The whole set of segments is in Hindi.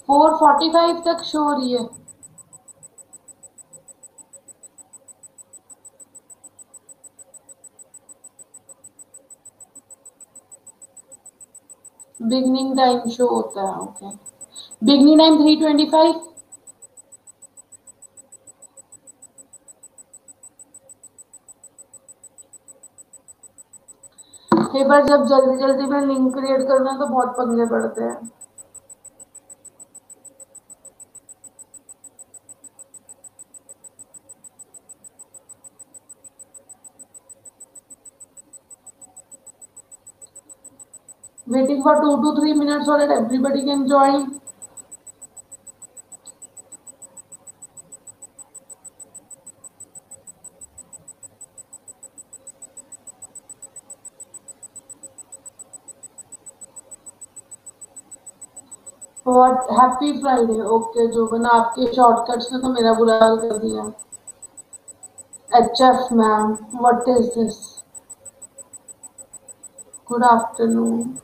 4:45 तक शो हो रही है। बिगनिंग टाइम शो होता है, ओके। Beginning time 3:25। एक बार जब जल्दी जल्दी में लिंक क्रिएट करना है तो बहुत पंगे पड़ते हैं। Waiting for 2 to 3 minutes so that everybody can join. What? Happy Friday. Okay, जोबन आपके शॉर्टकट्स ने तो मेरा बुरा हाल कर दिया। HF ma'am, what is this? Good afternoon.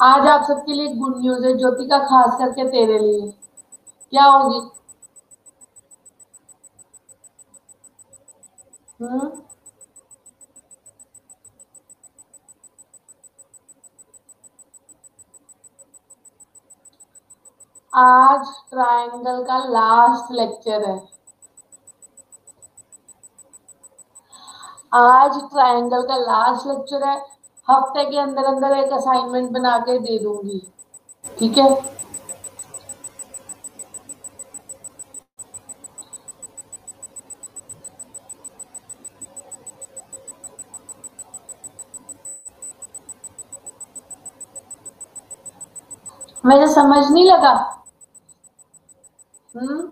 आज आप सबके लिए गुड न्यूज है ज्योतिका, खास करके तेरे लिए। क्या होगी? हम्म। आज ट्रायंगल का लास्ट लेक्चर है। आज ट्रायंगल का लास्ट लेक्चर है। हफ्ते के अंदर अंदर एक असाइनमेंट बना के दे दूंगी, ठीक है? मुझे समझ नहीं लगा। हम्म।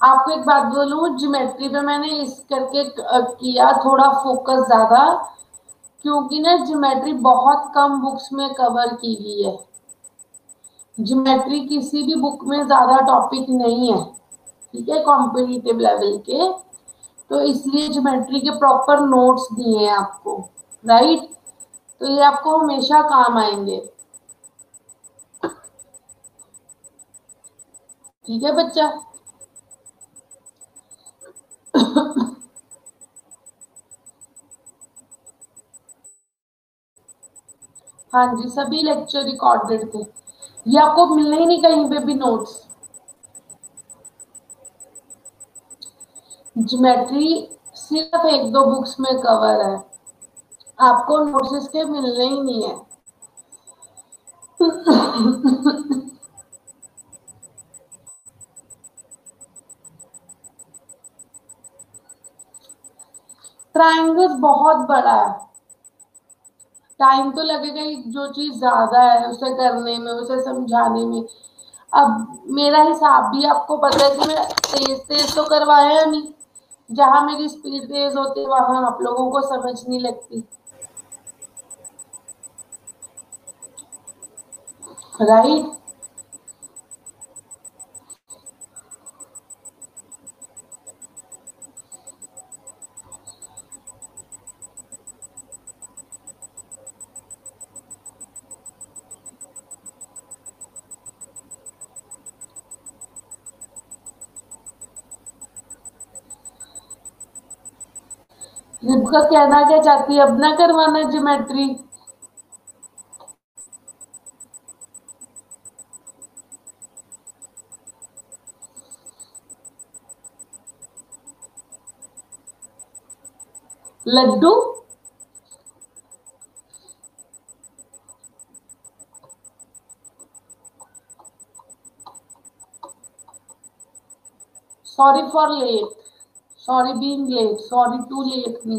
आपको एक बात बोलूं, ज्योमेट्री पे मैंने इस करके किया थोड़ा फोकस ज्यादा, क्योंकि ना ज्योमेट्री बहुत कम बुक्स में कवर की गई है। ज्योमेट्री किसी भी बुक में ज्यादा टॉपिक नहीं है, ठीक है, कॉम्पिटिटिव लेवल के। तो इसलिए ज्योमेट्री के प्रॉपर नोट्स दिए हैं आपको, राइट? तो ये आपको हमेशा काम आएंगे, ठीक है बच्चा? हाँ जी, सभी लेक्चर रिकॉर्डेड थे। ये आपको मिलने ही नहीं कहीं पे भी नोट्स। ज्योमेट्री सिर्फ एक दो बुक्स में कवर है, आपको नोट्स इसके मिलने ही नहीं है। ट्रायंगल बहुत बड़ा है, टाइम तो लगेगा ही, जो चीज ज्यादा है उसे करने में, उसे समझाने में। अब मेरा हिसाब भी आपको पता है कि मैं तेज तेज तो करवाया नहीं। जहां मेरी स्पीड तेज होती है वहां आप लोगों को समझ नहीं लगती, राइट? रिबका कहना क्या चाहती है, अब ना करवाना geometry? Laddu? Sorry for late, sorry being late, sorry to late me.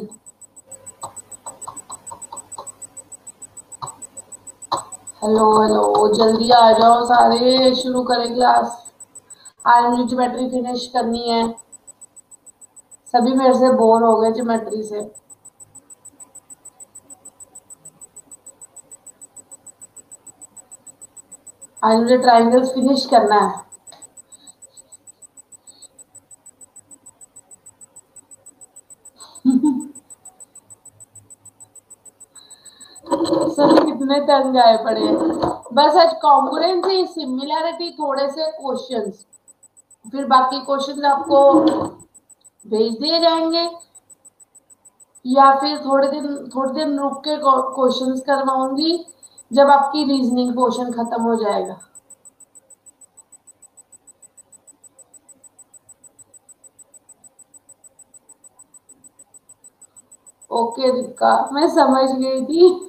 Hello hello, जल्दी आ जाओ सारे, शुरू करें क्लास। आज मुझे ज्योमेट्री फिनिश करनी है। सभी मेरे से बोर हो गए ज्योमेट्री से। आज मुझे ट्राइंगल्स फिनिश करना है। सभी कितने तंग आए पड़े हैं। बस आज कॉन्ग्रुएंसी, सिमिलैरिटी, थोड़े से क्वेश्चंस, फिर बाकी क्वेश्चन आपको भेज दिए जाएंगे या फिर थोड़े दिन रुक के क्वेश्चंस करवाऊंगी जब आपकी रीजनिंग पोर्शन खत्म हो जाएगा। ओके रिका, मैं समझ गई थी।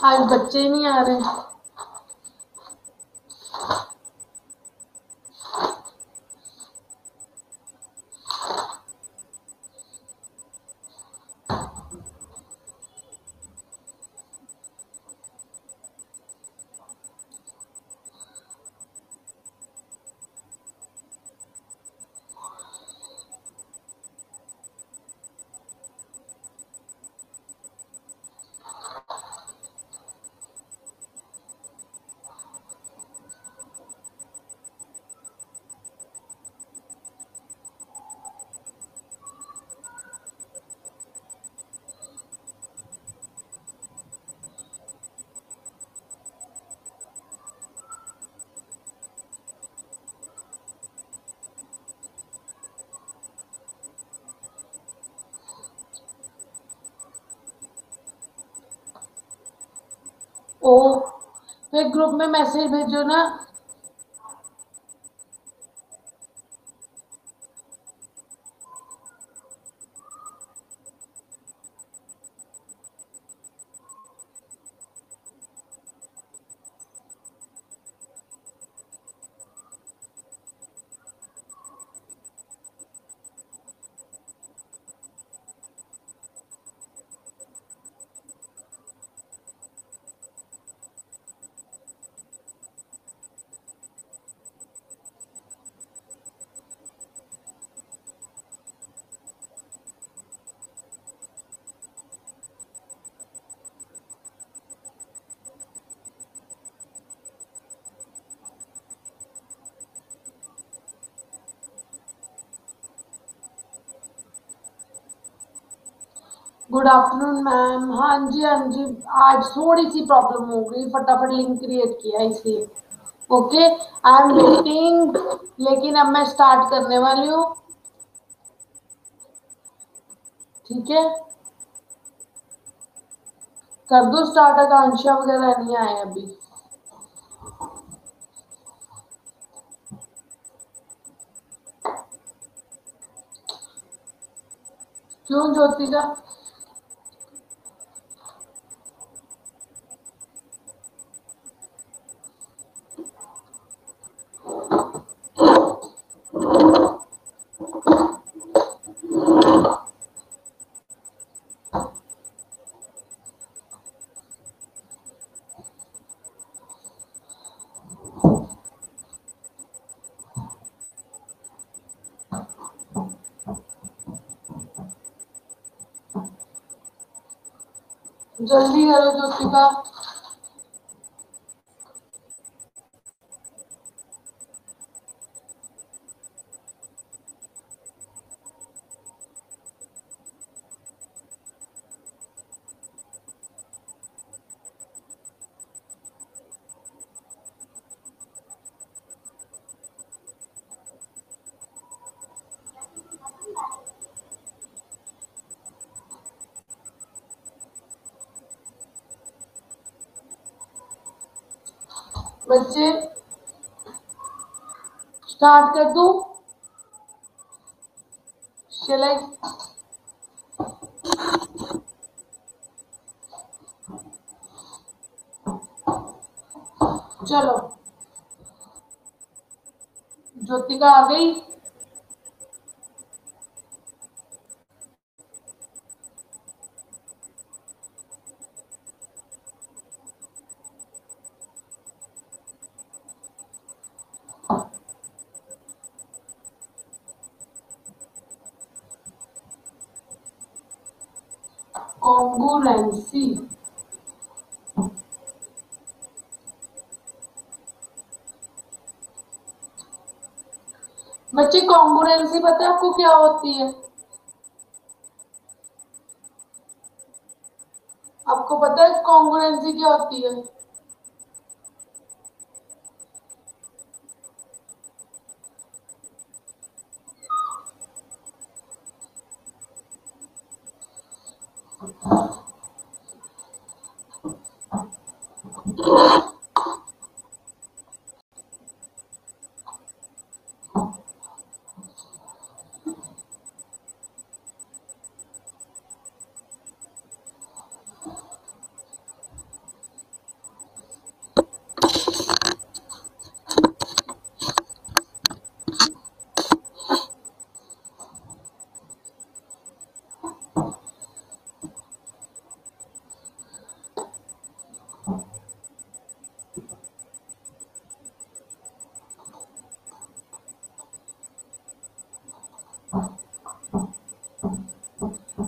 आज बच्चे नहीं आ रहे। ओ, फिर ग्रुप में मैसेज भेजो ना। Good afternoon ma'am. हाँ जी हाँ जी, आज थोड़ी सी प्रॉब्लम हो गई, फटाफट लिंक क्रिएट किया इसलिए। ओके, आई एम वेटिंग, लेकिन अब मैं स्टार्ट करने वाली हूँ। ठीक है, कर दो स्टार्ट। आकांक्षा वगैरह नहीं आए अभी। क्यों ज्योतिका? जल्दी करो ज्योतिका। बच्चे स्टार्ट कर दूं? चले, चलो। ज्योतिका आ गई। कॉन्गुरेंसी। बच्चे कॉन्गुरेंसी पता है आपको क्या होती है? आपको पता है कॉन्गुरेंसी क्या होती है?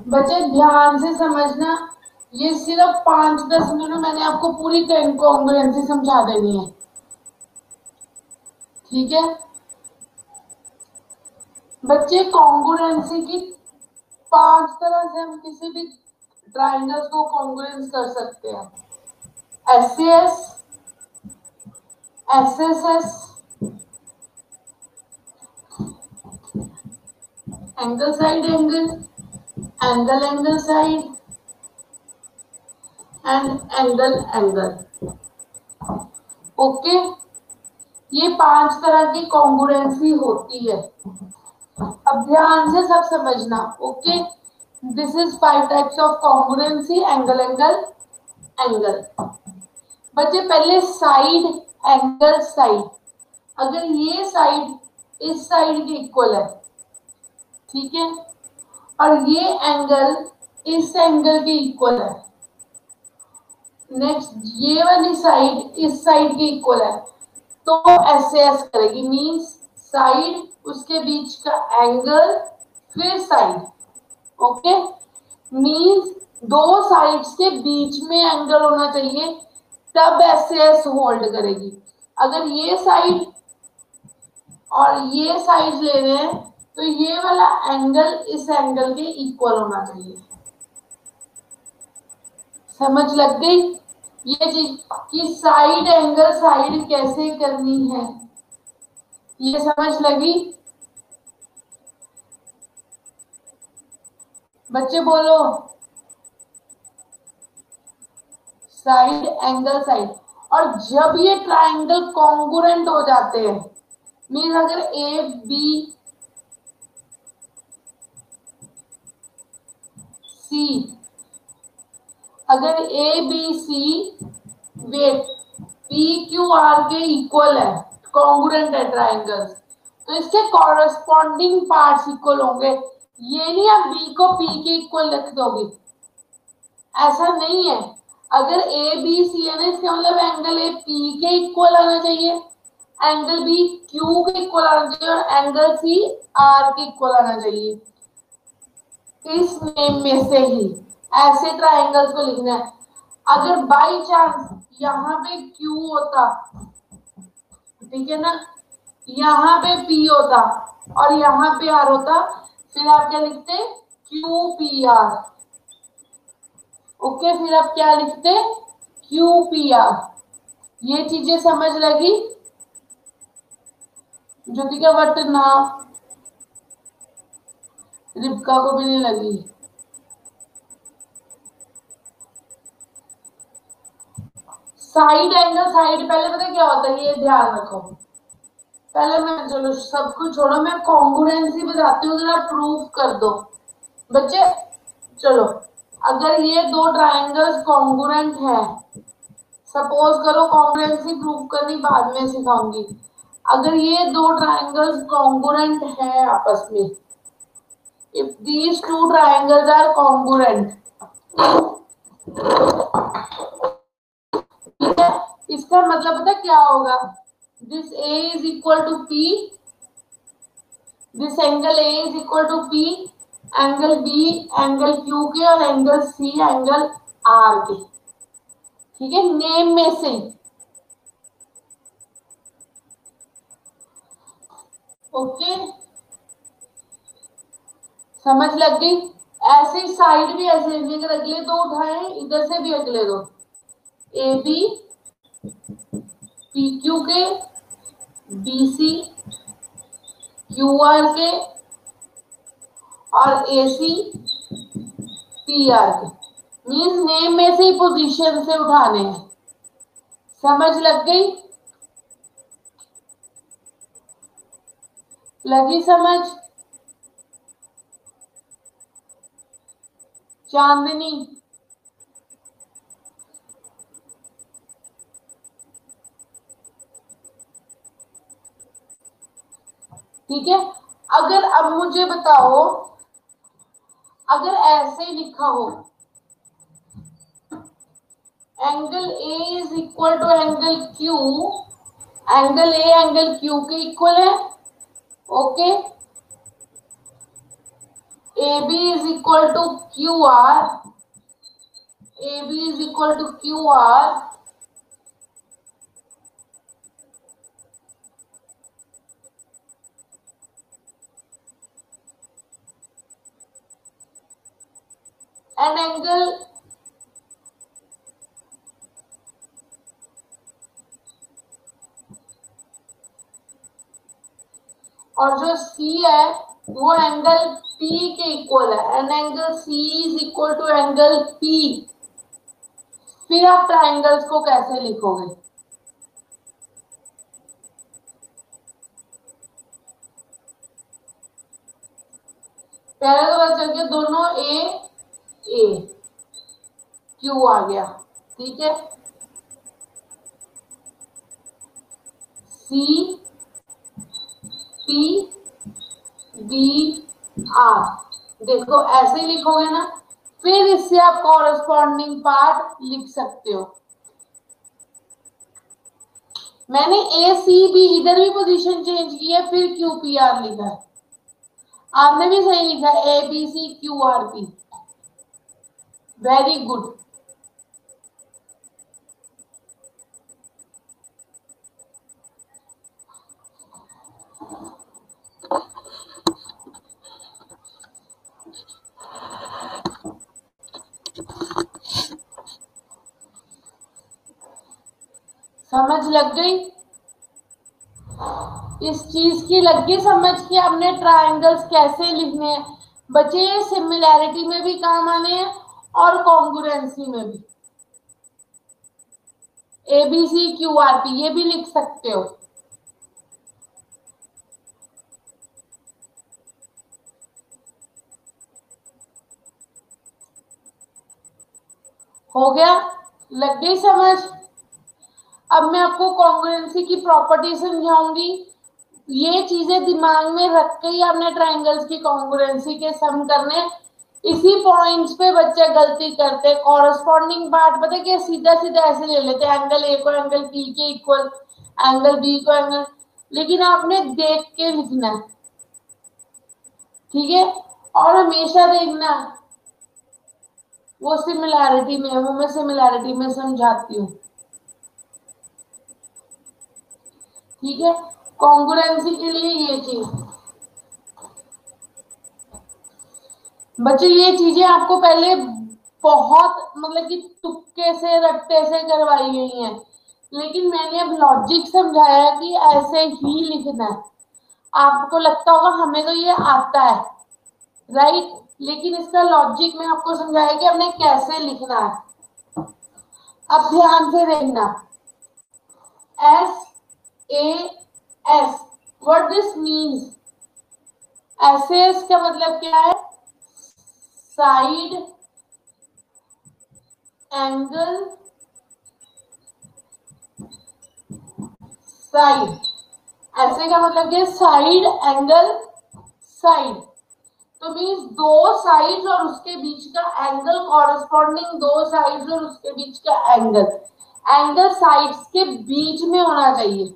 बच्चे ध्यान से समझना, ये सिर्फ 5-10 मिनट में मैंने आपको पूरी कॉन्ग्रुएंसी समझा देनी है, ठीक है बच्चे? कॉन्ग्रुएंसी की 5 तरह से हम किसी भी ट्राइंगल्स को कॉन्ग्रुएंस कर सकते हैं। SS, SSS, angle side angle, angle angle side and angle angle. Okay, ये 5 तरह की कॉन्ग्रुएंसी होती है। अब ध्यान से सब समझना। Okay, this is 5 types of congruency, angle angle angle. बच्चे पहले साइड, एंगल साइड। अगर ये साइड इस साइड के इक्वल है, ठीक है, और ये एंगल इस एंगल के इक्वल है, नेक्स्ट ये वाली साइड इस साइड के इक्वल है, तो एसएस करेगी, मींस साइड, उसके बीच का एंगल, फिर साइड। ओके, मींस 2 साइड्स के बीच में एंगल होना चाहिए, तब एसएस होल्ड करेगी। अगर ये साइड और ये साइड ले रहे हैं तो ये वाला एंगल इस एंगल के इक्वल होना चाहिए। समझ लग गई ये चीज कि साइड एंगल साइड कैसे करनी है? ये समझ लगी? बच्चे बोलो, साइड एंगल साइड। और जब ये ट्राइंगल कॉन्ग्रुएंट हो जाते हैं, मीन अगर ए बी सी, अगर ए बी सी वेट पी क्यू आर के इक्वल है, कॉन्ग्रुएंट है ट्राइंगल्स, तो इसके कॉरस्पॉन्डिंग पार्ट्स इक्वल होंगे। ये नहीं आप बी को पी के इक्वल रख दोगे, ऐसा नहीं है। अगर ए बी सी है ना, इसका मतलब एंगल ए पी के इक्वल आना चाहिए, एंगल बी क्यू के इक्वल आना चाहिए, और एंगल सी आर के इक्वल आना चाहिए। इस नेम में से ही ऐसे ट्राइंगल्स को लिखना है। अगर बाई चांस यहाँ पे क्यू होता, ठीक है ना, यहाँ पे पी होता और यहाँ पे आर होता, फिर आप क्या लिखते? Q P R. ओके, फिर आप क्या लिखते? Q P R. ये चीजें समझ लगी? ज्योतिका भट्ट ना, रिबका को भी नहीं लगी। साइड एंगल साइड पहले पता क्या होता है, ये ध्यान रखो। पहले मैं, चलो सब कुछ छोड़ो, मैं कॉन्ग्रुएंसी बताती हूँ, जरा प्रूफ कर दो बच्चे। चलो, अगर ये 2 ट्राइंगल्स कॉन्ग्रुएंट है, सपोज करो, कॉन्ग्रुएंसी प्रूफ करनी बाद में सिखाऊंगी। अगर ये 2 ट्राइंगल्स कॉन्ग्रुएंट है आपस में, if these 2 triangles are congruent, ठीक है, इसका मतलब पता क्या होगा? This A is equal to P, this angle A is equal to P, angle B angle Q के और एंगल सी एंगल आर के। ठीक है, नेम में से। ओके, समझ लग गई। ऐसे साइड भी ऐसे, अगर अगले दो उठाए इधर से भी अगले दो, ए बी पी क्यू के, बी सी क्यू आर के और ए सी पी आर के। मीन्स नेम में से ही पोजीशन से उठाने हैं। समझ लग गई? लगी समझ? चांदनी, ठीक है। अगर अब मुझे बताओ, अगर ऐसे लिखा हो angle A is equal to angle Q, angle A angle Q के इक्वल है। Okay, A B is equal to Q R, A B is equal to Q R, and angle और जो सी है वो एंगल पी के इक्वल है, and angle C is equal to angle P. फिर आप ट्राइंगल्स को कैसे लिखोगे? पहले तो पता चल गया दोनों ए क्यू आ गया, ठीक है। सी पी बी आर, देखो ऐसे ही लिखोगे ना। फिर इससे आप कॉरेस्पॉन्डिंग पार्ट लिख सकते हो। मैंने ए सी बी इधर भी पोजीशन चेंज की है, फिर क्यू पी आर लिखा है। आपने भी सही लिखा है, A B C Q R P. Very good. समझ लग गई? इस चीज की लग गई समझ कि आपने ट्रायंगल्स कैसे लिखने हैं। बच्चे सिमिलैरिटी में भी काम आने हैं और कॉन्ग्रुएंसी में भी। A B C Q R P ये भी लिख सकते हो। हो गया? लग गई समझ? अब मैं आपको कॉन्ग्रुएंसी की प्रॉपर्टी समझाऊंगी। ये चीजें दिमाग में रख के ही आपने ट्रायंगल्स की कॉन्ग्रुएंसी के सम करने। इसी पॉइंट्स पे बच्चे गलती करते हैं। कॉरेस्पॉन्डिंग पार्ट पता है क्या, सीधा सीधा ऐसे ले लेते हैं, एंगल ए को एंगल बी के इक्वल, एंगल बी को एंगल, लेकिन आपने देख के लिखना है, ठीक है। और हमेशा देखना वो सिमिलैरिटी में है, वो मैं सिमिलैरिटी में समझाती हूँ, ठीक है। कॉन्ग्रुएंसी के लिए ये चीज बच्चे, ये चीजें आपको पहले बहुत मतलब कि तुक्के से रट्टे से करवाई गई हैं, लेकिन मैंने अब लॉजिक समझाया कि ऐसे ही लिखना है। आपको लगता होगा हमें तो ये आता है, राइट, लेकिन इसका लॉजिक मैं आपको समझाया कि हमने कैसे लिखना है। अब ध्यान से देखना, S A S, what this means. ऐसे इसका मतलब क्या है? Side angle side. ऐसे का मतलब क्या? Side angle side. तो मीन्स दो साइड्स और उसके बीच का एंगल, कॉरेस्पॉन्डिंग दो साइड्स और उसके बीच का एंगल, एंगल साइड्स के बीच में होना चाहिए,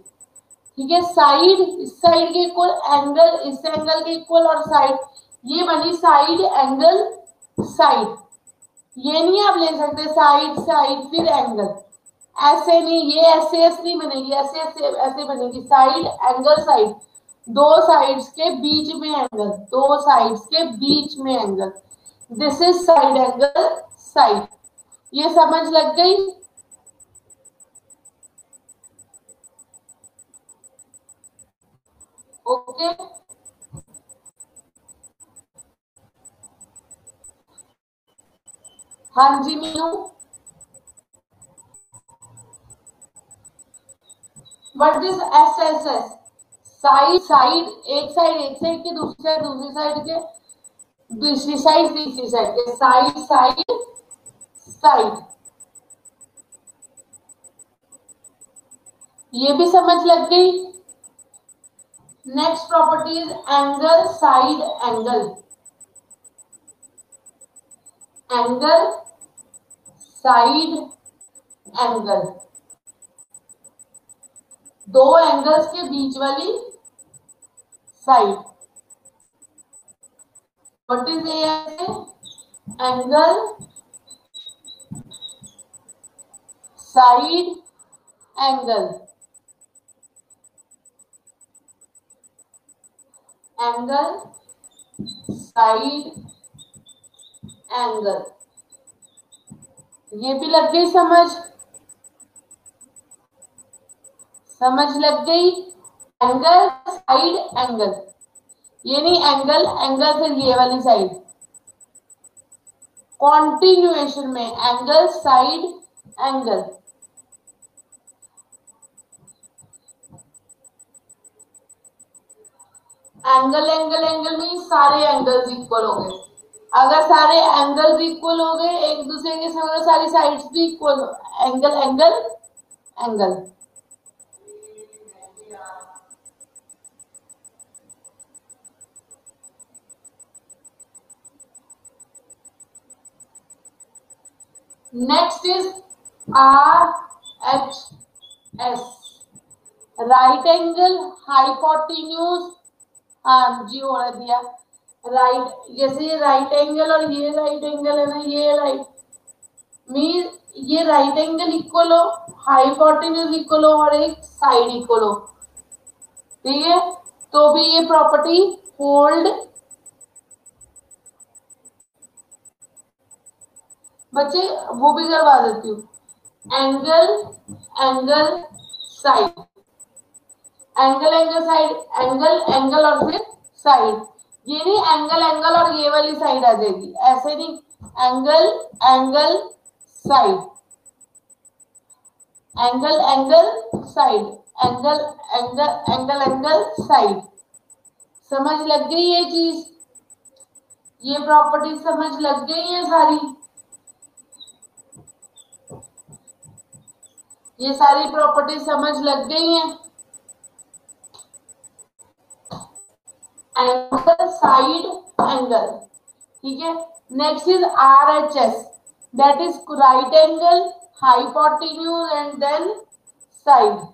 ठीक है। साइड इस साइड के इक्वल, एंगल इस एंगल के इक्वल और साइड ये बनी साइड एंगल साइड। ये नहीं आप ले सकते साइड साइड फिर एंगल, ऐसे नहीं, ये ऐसे ऐसे नहीं बनेगी, ऐसे ऐसे ऐसे बनेगी साइड एंगल साइड। दो साइड्स के बीच में एंगल, दो साइड्स के बीच में angle, this is side angle side. ये समझ लग गई? ओके। हाँ जी Meenu, what is S S S? Side side, एक साइड के, दूसरी साइड के, तीसरी साइड के, साइड साइड साइड। ये भी समझ लग गई? Next property is angle side angle. Angle side angle, दो एंगल्स के बीच वाली side. What is angle side angle. Angle side angle, ये भी लग गई समझ? समझ लग गई? एंगल साइड एंगल, ये नहीं एंगल एंगल फिर ये वाली साइड, कॉन्टिन्यूएशन में angle side angle. Angle angle angle में सारे एंगल्स इक्वल हो गए। अगर सारे एंगल्स इक्वल हो गए एक दूसरे के साथ, सारी साइड्स भी equal, angle angle angle. Next is R H S, right angle hypotenuse. हाँ जी हो दिया राइट, जैसे ये राइट एंगल और ये राइट एंगल है ना, ये राइट मीन ये राइट एंगल इक्वल हो, हाइपोटेन्यूज इक्वल हो और एक साइड इक्वल हो, ठीक है, तो भी ये प्रॉपर्टी होल्ड। बच्चे वो भी करवा देती हूँ, angle angle side, angle angle side, angle angle और फिर साइड। ये नहीं एंगल एंगल और ये वाली साइड आ जाएगी, ऐसे नहीं, angle angle side, angle angle side, angle angle angle angle side. समझ लग गई ये चीज? ये प्रॉपर्टी समझ लग गई है सारी? ये सारी प्रॉपर्टी समझ लग गई है? एंगल साइड एंगल, ठीक है। Next is R H S, that is right angle hypotenuse and then side.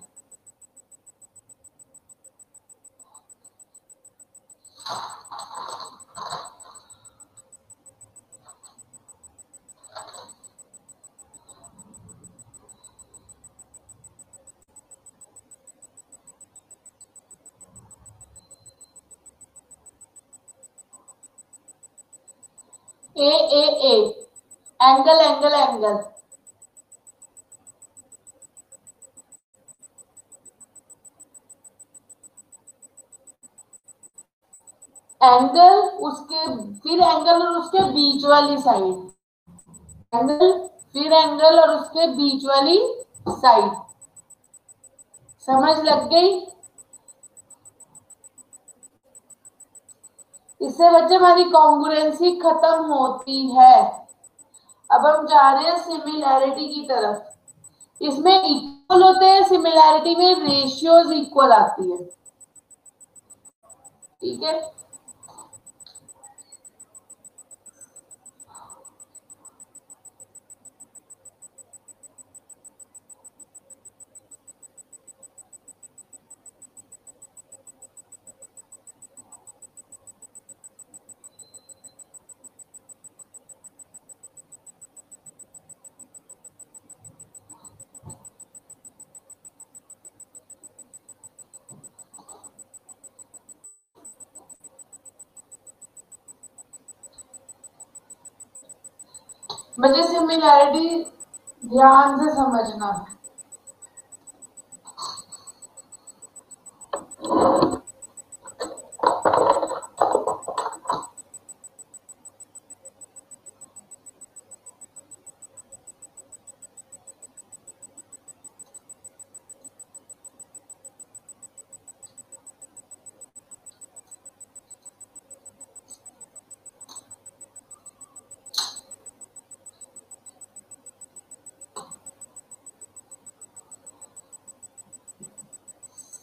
A angle angle angle, angle उसके फिर एंगल और उसके बीच वाली साइड, एंगल फिर एंगल और उसके बीच वाली साइड। समझ लग गई? इससे बच्चे हमारी कॉन्ग्रुएंसी खत्म होती है। अब हम जा रहे हैं सिमिलैरिटी की तरफ। इसमें इक्वल होते हैं, सिमिलैरिटी में रेशियोज इक्वल आती है, ठीक है। बच्चे सिमिलैरिटी ध्यान से समझना।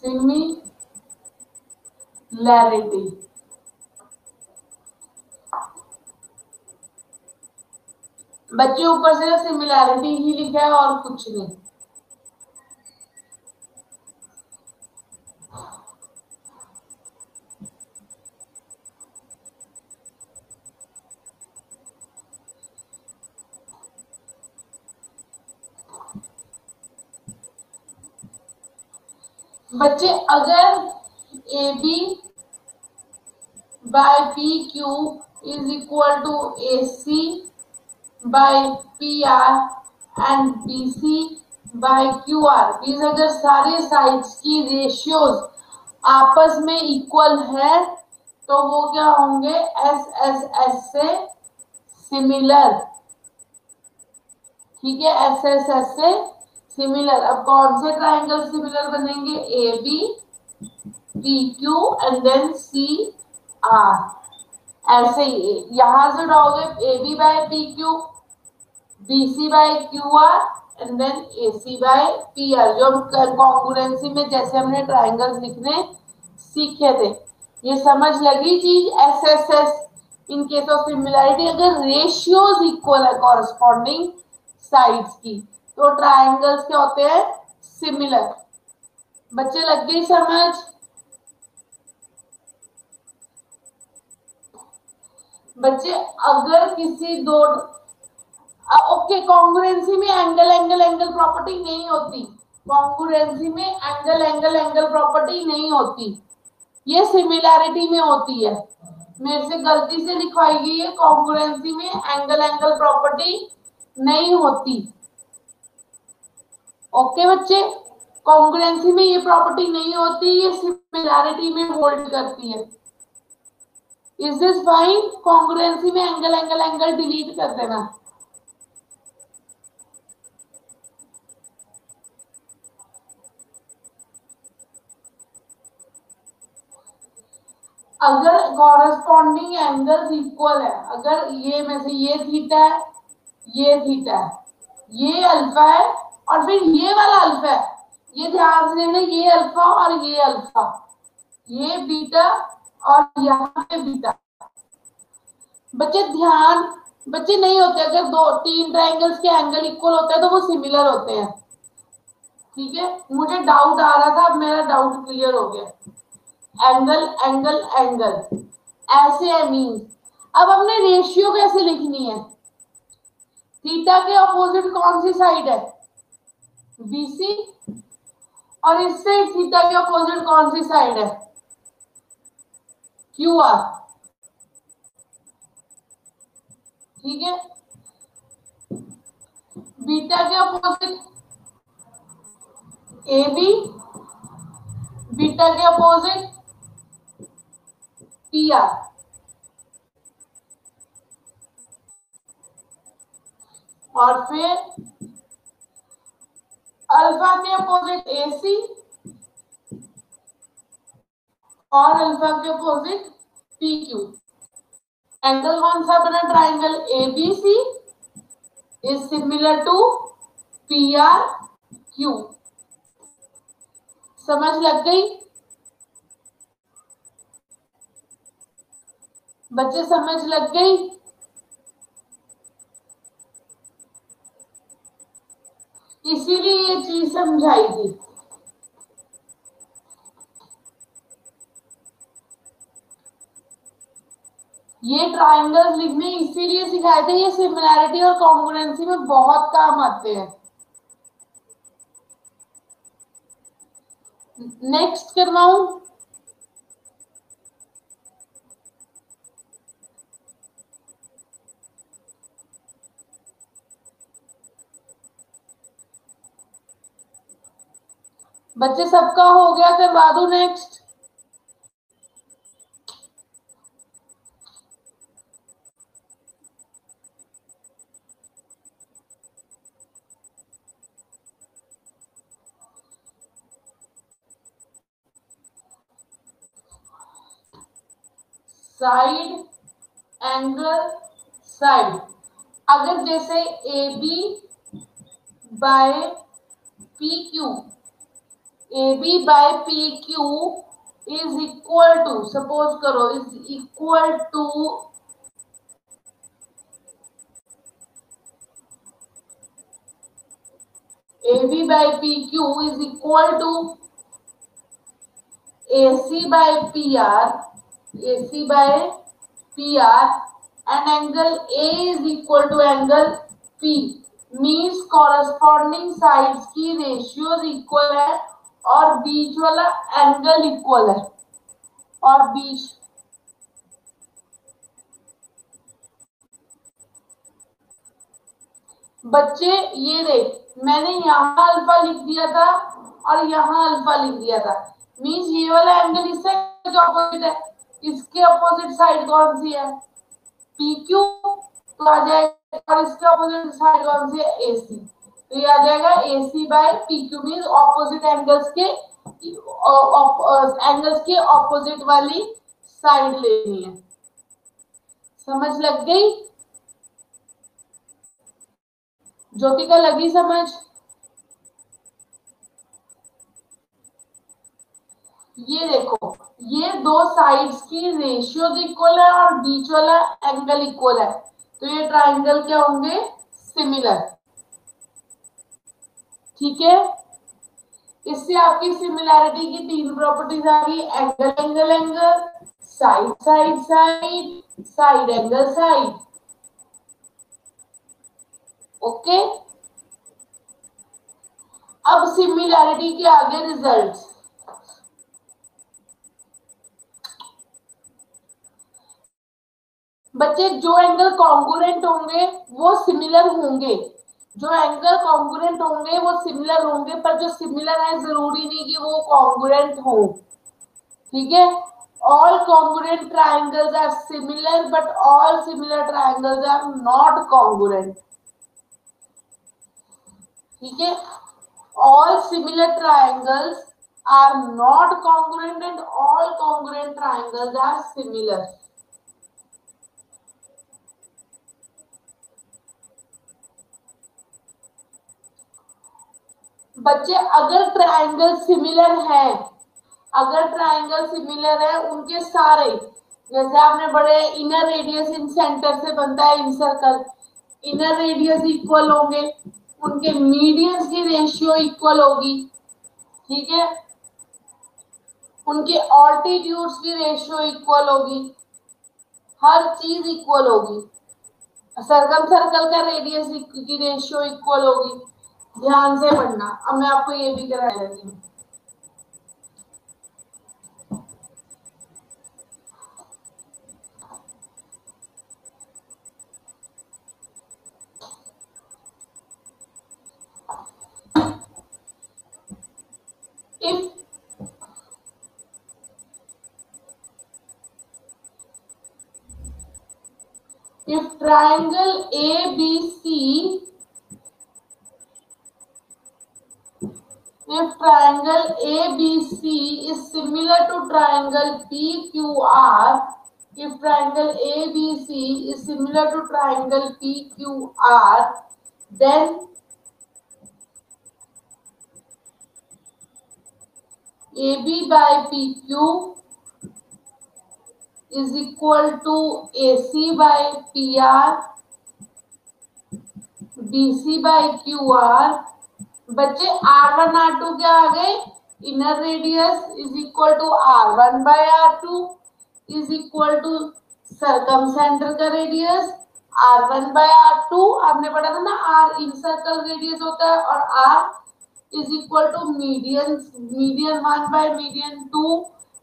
सिमिलैरिटी, बच्चे ऊपर से सिमिलैरिटी ही लिखा है और कुछ नहीं। बच्चे अगर A B by P Q is equal to A C by P R and B C by Q R, means अगर सारे साइड्स की रेशियोज आपस में इक्वल है तो वो क्या होंगे, एस एस एस से सिमिलर। ठीक है, एस एस एस से सिमिलर। अब कौन से ट्राइंगल सिमिलर बनेंगे, A B P Q and then C R. ऐसे ही यहां से उठाओगे A B by P Q, B C by Q R and then A C by P R, जो हम कॉन्ग्रुएंसी में जैसे हमने ट्राइंगल्स लिखने सीखे थे। ये समझ लगी चीज, S S S in case of similarity, अगर रेशियोज इक्वल है कॉरस्पॉन्डिंग साइड्स की तो ट्राइंगल्स क्या होते हैं, सिमिलर। बच्चे लग गई समझ। बच्चे अगर किसी दो, ओके, कॉन्ग्रुएंसी में एंगल एंगल एंगल प्रॉपर्टी नहीं होती, कॉन्ग्रुएंसी में एंगल एंगल एंगल प्रॉपर्टी नहीं होती, ये सिमिलैरिटी में होती है। मेरे से गलती से लिखवाई गई है, कॉन्ग्रुएंसी में एंगल एंगल प्रॉपर्टी नहीं होती। ओके बच्चे, कॉन्ग्रुएंसी में ये प्रॉपर्टी नहीं होती, ये सिमिलैरिटी में होल्ड करती है। Is this fine? कॉन्ग्रुएंसी में एंगल एंगल एंगल डिलीट कर देना। अगर कॉरस्पॉन्डिंग एंगल्स इक्वल है, अगर ये में से ये थीटा है, ये थीटा है, ये अल्फा है और फिर ये वाला अल्फा है, ये ध्यान से लेना, ये अल्फा और ये अल्फा, ये बीटा और यहाँ पे बीटा। बच्चे ध्यान, बच्चे नहीं होते, अगर दो तीन ट्राइंगल्स के एंगल इक्वल होते हैं तो वो सिमिलर होते हैं। ठीक है, मुझे डाउट आ रहा था, अब मेरा डाउट क्लियर हो गया। एंगल एंगल एंगल ऐसे है मीन। अब हमने रेशियो कैसे लिखनी है, थीटा के अपोजिट कौन सी साइड है, बीसी, और इससे थीटा के अपोजिट कौन सी साइड है, क्यू आर। ठीक है, बीटा के अपोजिट ए बी, बीटा के अपोजिट पी आर, और फिर अल्फा के अपोजिट ए सी और अल्फा के अपोजिट पी क्यू। एंगल कौन सा बना, triangle A B C is similar to P R Q. समझ लग गई बच्चे, समझ लग गई। इसीलिए ये चीज समझाई थी। ये ट्राइंगल्स लिखने इसीलिए सिखाए थे, ये सिमिलैरिटी और कॉन्ग्रुएंसी में बहुत काम आते हैं। नेक्स्ट करवाऊं, बच्चे सबका हो गया, करवा दो नेक्स्ट। साइड एंगल साइड, अगर जैसे A B by P Q, A B by P Q is equal to, suppose करो is equal to A B by P Q is equal to AC by PR, AC by PR, and angle A is equal to angle P, means corresponding sides की ratios equal है और बीच वाला एंगल इक्वल है, और बीच बच्चे ये देख, मैंने यहाँ अल्फा लिख दिया था और यहाँ अल्फा लिख दिया था, मींस ये वाला एंगल इससे ऑपोजिट है, इसके अपोजिट साइड कौन सी है, पी क्यू, तो आ जाएगा, और इसके ऑपोजिट साइड कौन सी है, एसी, तो ये आ जाएगा AC bye P Q, means opposite angles के ऑपोजिट वाली साइड लेनी है। समझ लग गई ज्योतिका, लगी समझ? ये देखो, ये दो साइड्स की रेशियोज इक्वल है और बीच वाला एंगल इक्वल है, तो ये ट्राइंगल क्या होंगे, सिमिलर। ठीक है, इससे आपकी सिमिलैरिटी की तीन प्रॉपर्टीज आ गई, angle angle angle, side side side, side angle side. Okay, अब सिमिलैरिटी के आगे रिजल्ट्स। बच्चे जो एंगल कॉन्ग्रुएंट होंगे वो सिमिलर होंगे, जो एंगल कॉन्ग्रुएंट होंगे वो सिमिलर होंगे, पर जो सिमिलर है जरूरी नहीं कि वो कॉन्ग्रुएंट हो। ठीक है, all congruent triangles are similar but all similar triangles are not congruent. ठीक है, all similar triangles are not congruent and all congruent triangles are similar. बच्चे अगर ट्राइंगल सिमिलर है, अगर ट्राइंगल सिमिलर है उनके सारे, जैसे आपने बड़े इनर रेडियस इन सेंटर से बनता है इन सर्कल, इनर रेडियस इक्वल होंगे, उनके मीडियंस की रेशियो इक्वल होगी। ठीक है, उनके ऑल्टीट्यूड्स की रेशियो इक्वल होगी, हर चीज इक्वल होगी, सर्कम सर्कल का रेडियस की रेशियो इक्वल होगी। ध्यान से पढ़ना, अब मैं आपको ये भी करा देती हूँ। If triangle ABC, if triangle ABC is similar to triangle PQR, if triangle ABC is similar to triangle PQR, then AB by PQ is equal to AC by PR, BC by QR। बच्चे R1 R2 क्या आ गए, inner radius is equal to R1 by R2 is equal to circumcentre का रेडियस R1 बाय R2, आपने पढ़ा था ना, R इन सर्कल रेडियस होता है, और R is equal to median, median 1 by median 2,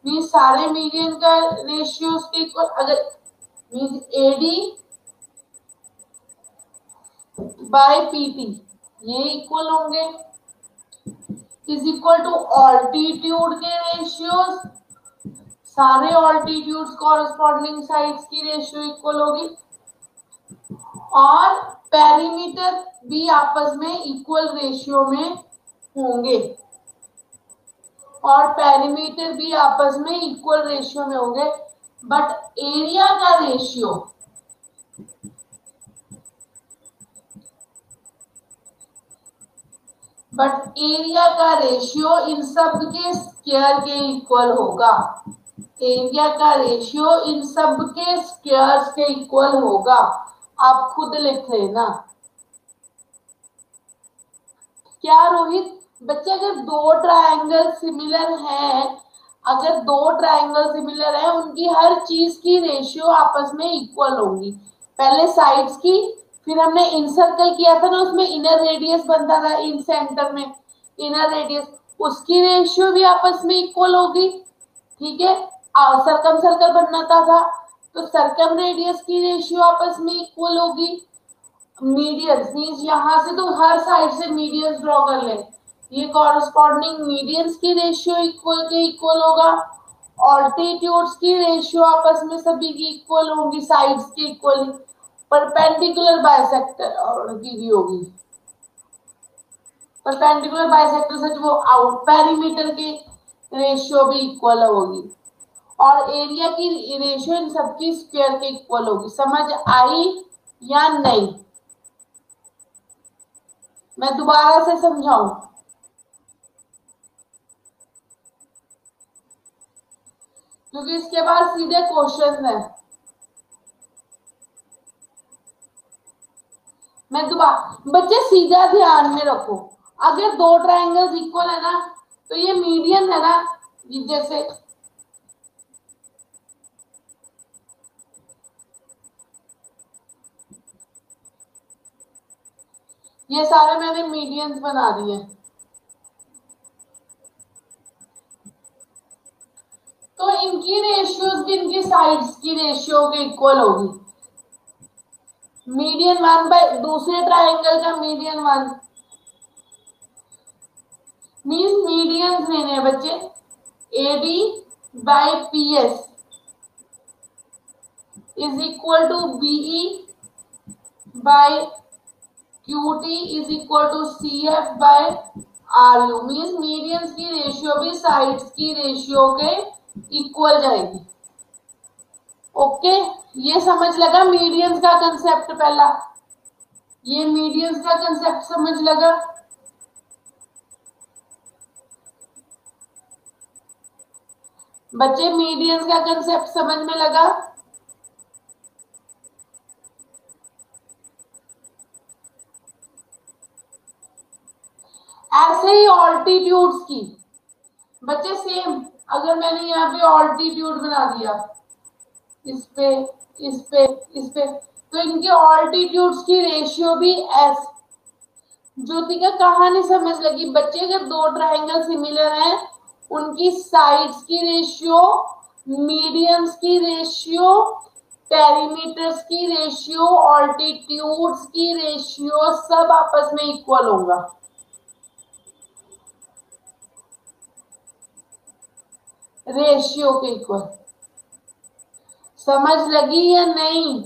mean सारे मीडियन का रेशियो के इक्वल, अगर मीन AD बाय PT ये इक्वल होंगे। इज इक्वल टू ऑल्टीट्यूड के रेशियोज, सारे ऑल्टीट्यूड्स कॉरस्पॉन्डिंग साइड्स की रेशियो इक्वल होगी, और पेरीमीटर भी आपस में इक्वल रेशियो में होंगे, और पेरीमीटर भी आपस में इक्वल रेशियो में होंगे, बट एरिया का रेशियो इन सब के स्क्वायर के इक्वल होगा, एरिया का रेशियो इन सब के स्क्वायर्स के इक्वल होगा। आप खुद लिख लेना। क्या रोहित? बच्चे अगर दो ट्रायंगल सिमिलर हैं, अगर दो ट्रायंगल सिमिलर है, उनकी हर चीज की रेशियो आपस में इक्वल होगी। पहले साइड्स की, फिर हमने इन सर्कल किया था ना, उसमें इनर रेडियस बनता था, इन सेंटर में इनर रेडियस, उसकी रेशियो भी आपस में इक्वल होगी। ठीक है, सर्कम सर्कल बनना था तो सर्कम रेडियस की रेशियो आपस में इक्वल होगी। मीडियंस मींस यहां से तो हर साइड से मीडियंस ड्रॉ कर ले, ये कॉरस्पॉन्डिंग मीडियंस की रेशियो इक्वल के इक्वल होगा। ऑल्टीट्यूड्स की रेशियो आपस में सभी की इक्वल होगी, साइड्स की इक्वल। परपेंडिकुलर बाइसेक्टर की भी होगी, परपेंडिकुलर बाइसेक्टर से वो आउट पेरीमीटर की रेशियो भी इक्वल होगी, और एरिया की रेशियो इन सबकी स्क्वायर के इक्वल होगी। समझ आई या नहीं? मैं दोबारा से समझाऊं, क्योंकि इसके बाद सीधे क्वेश्चन है। मैं दोबारा, बच्चे सीधा ध्यान में रखो, अगर दो ट्रायंगल्स इक्वल है ना, तो ये मीडियन है ना, जैसे ये सारे मैंने मीडियंस बना दिए, तो इनकी रेशियोज भी इनकी साइड्स की रेशियो के इक्वल होगी। मीडियन वन बाय दूसरे ट्रायंगल का मीडियन वन मीन मीडियंस लेने हैं बच्चे, A B by P S is equal to BE by QT is equal to CF by RU, mean medians की रेशियो भी साइड्स की रेशियो के इक्वल जाएगी। ओके, ये समझ लगा मीडियंस का कंसेप्ट पहला, ये मीडियंस का कंसेप्ट समझ लगा। बच्चे मीडियंस का कंसेप्ट समझ में लगा? ऐसे ही ऑल्टीट्यूड्स की बच्चे सेम, अगर मैंने यहाँ पे ऑल्टीट्यूड बना दिया, इस पे इस पे इस पे, तो इनके ऑल्टीट्यूड्स की रेशियो भी एस। ज्योतिका कहानी समझ लगी बच्चे? अगर दो ट्रायंगल सिमिलर हैं, उनकी साइड्स की रेशियो, मीडियंस की रेशियो, पेरीमीटर्स की रेशियो, ऑल्टीट्यूड्स की रेशियो सब आपस में इक्वल होगा। रेशियो के इक्वल। समझ लगी या नहीं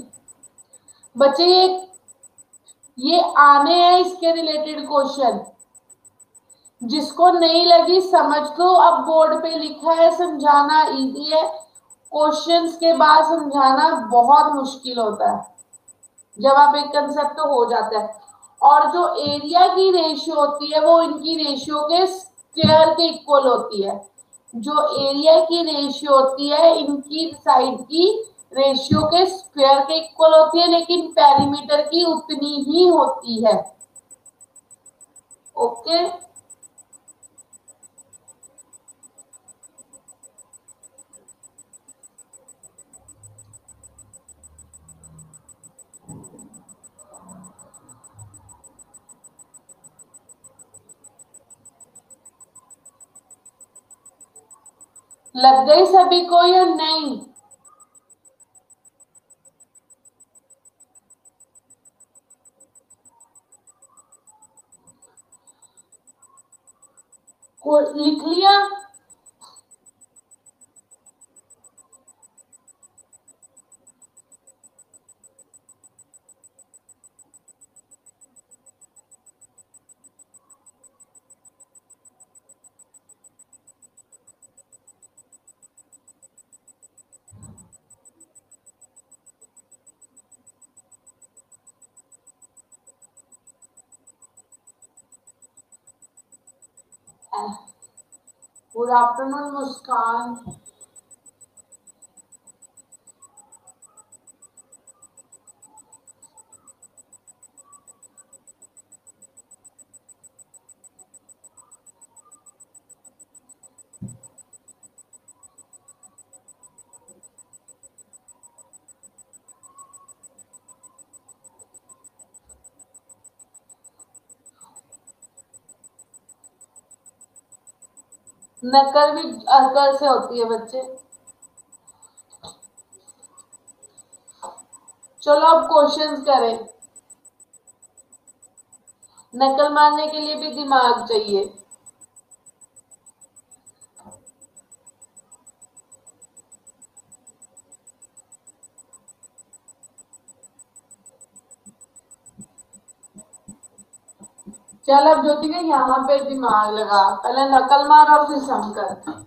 बच्चे? ये आने हैं इसके रिलेटेड क्वेश्चन, जिसको नहीं लगी समझ लो, अब बोर्ड पे लिखा है, समझाना इजी है, क्वेश्चंस के बाद समझाना बहुत मुश्किल होता है, जब आप एक कंसेप्ट तो हो जाता है। और जो एरिया की रेशियो होती है वो इनकी रेशियो के स्क्वायर के इक्वल होती है, जो एरिया की रेशियो होती है इनकी साइड की रेशियो के स्क्वायर के इक्वल होती है, लेकिन पेरीमीटर की उतनी ही होती है। ओके, लग गई सभी को या नहीं? को लिख लिया। गुड आफ्टरनून मुस्कान। नकल भी अकल से होती है बच्चे। चलो अब क्वेश्चंस करें। नकल मारने के लिए भी दिमाग चाहिए। चल अब ज्योति के यहाँ पे दिमाग लगा, पहले नकल मार और फिर सम कर।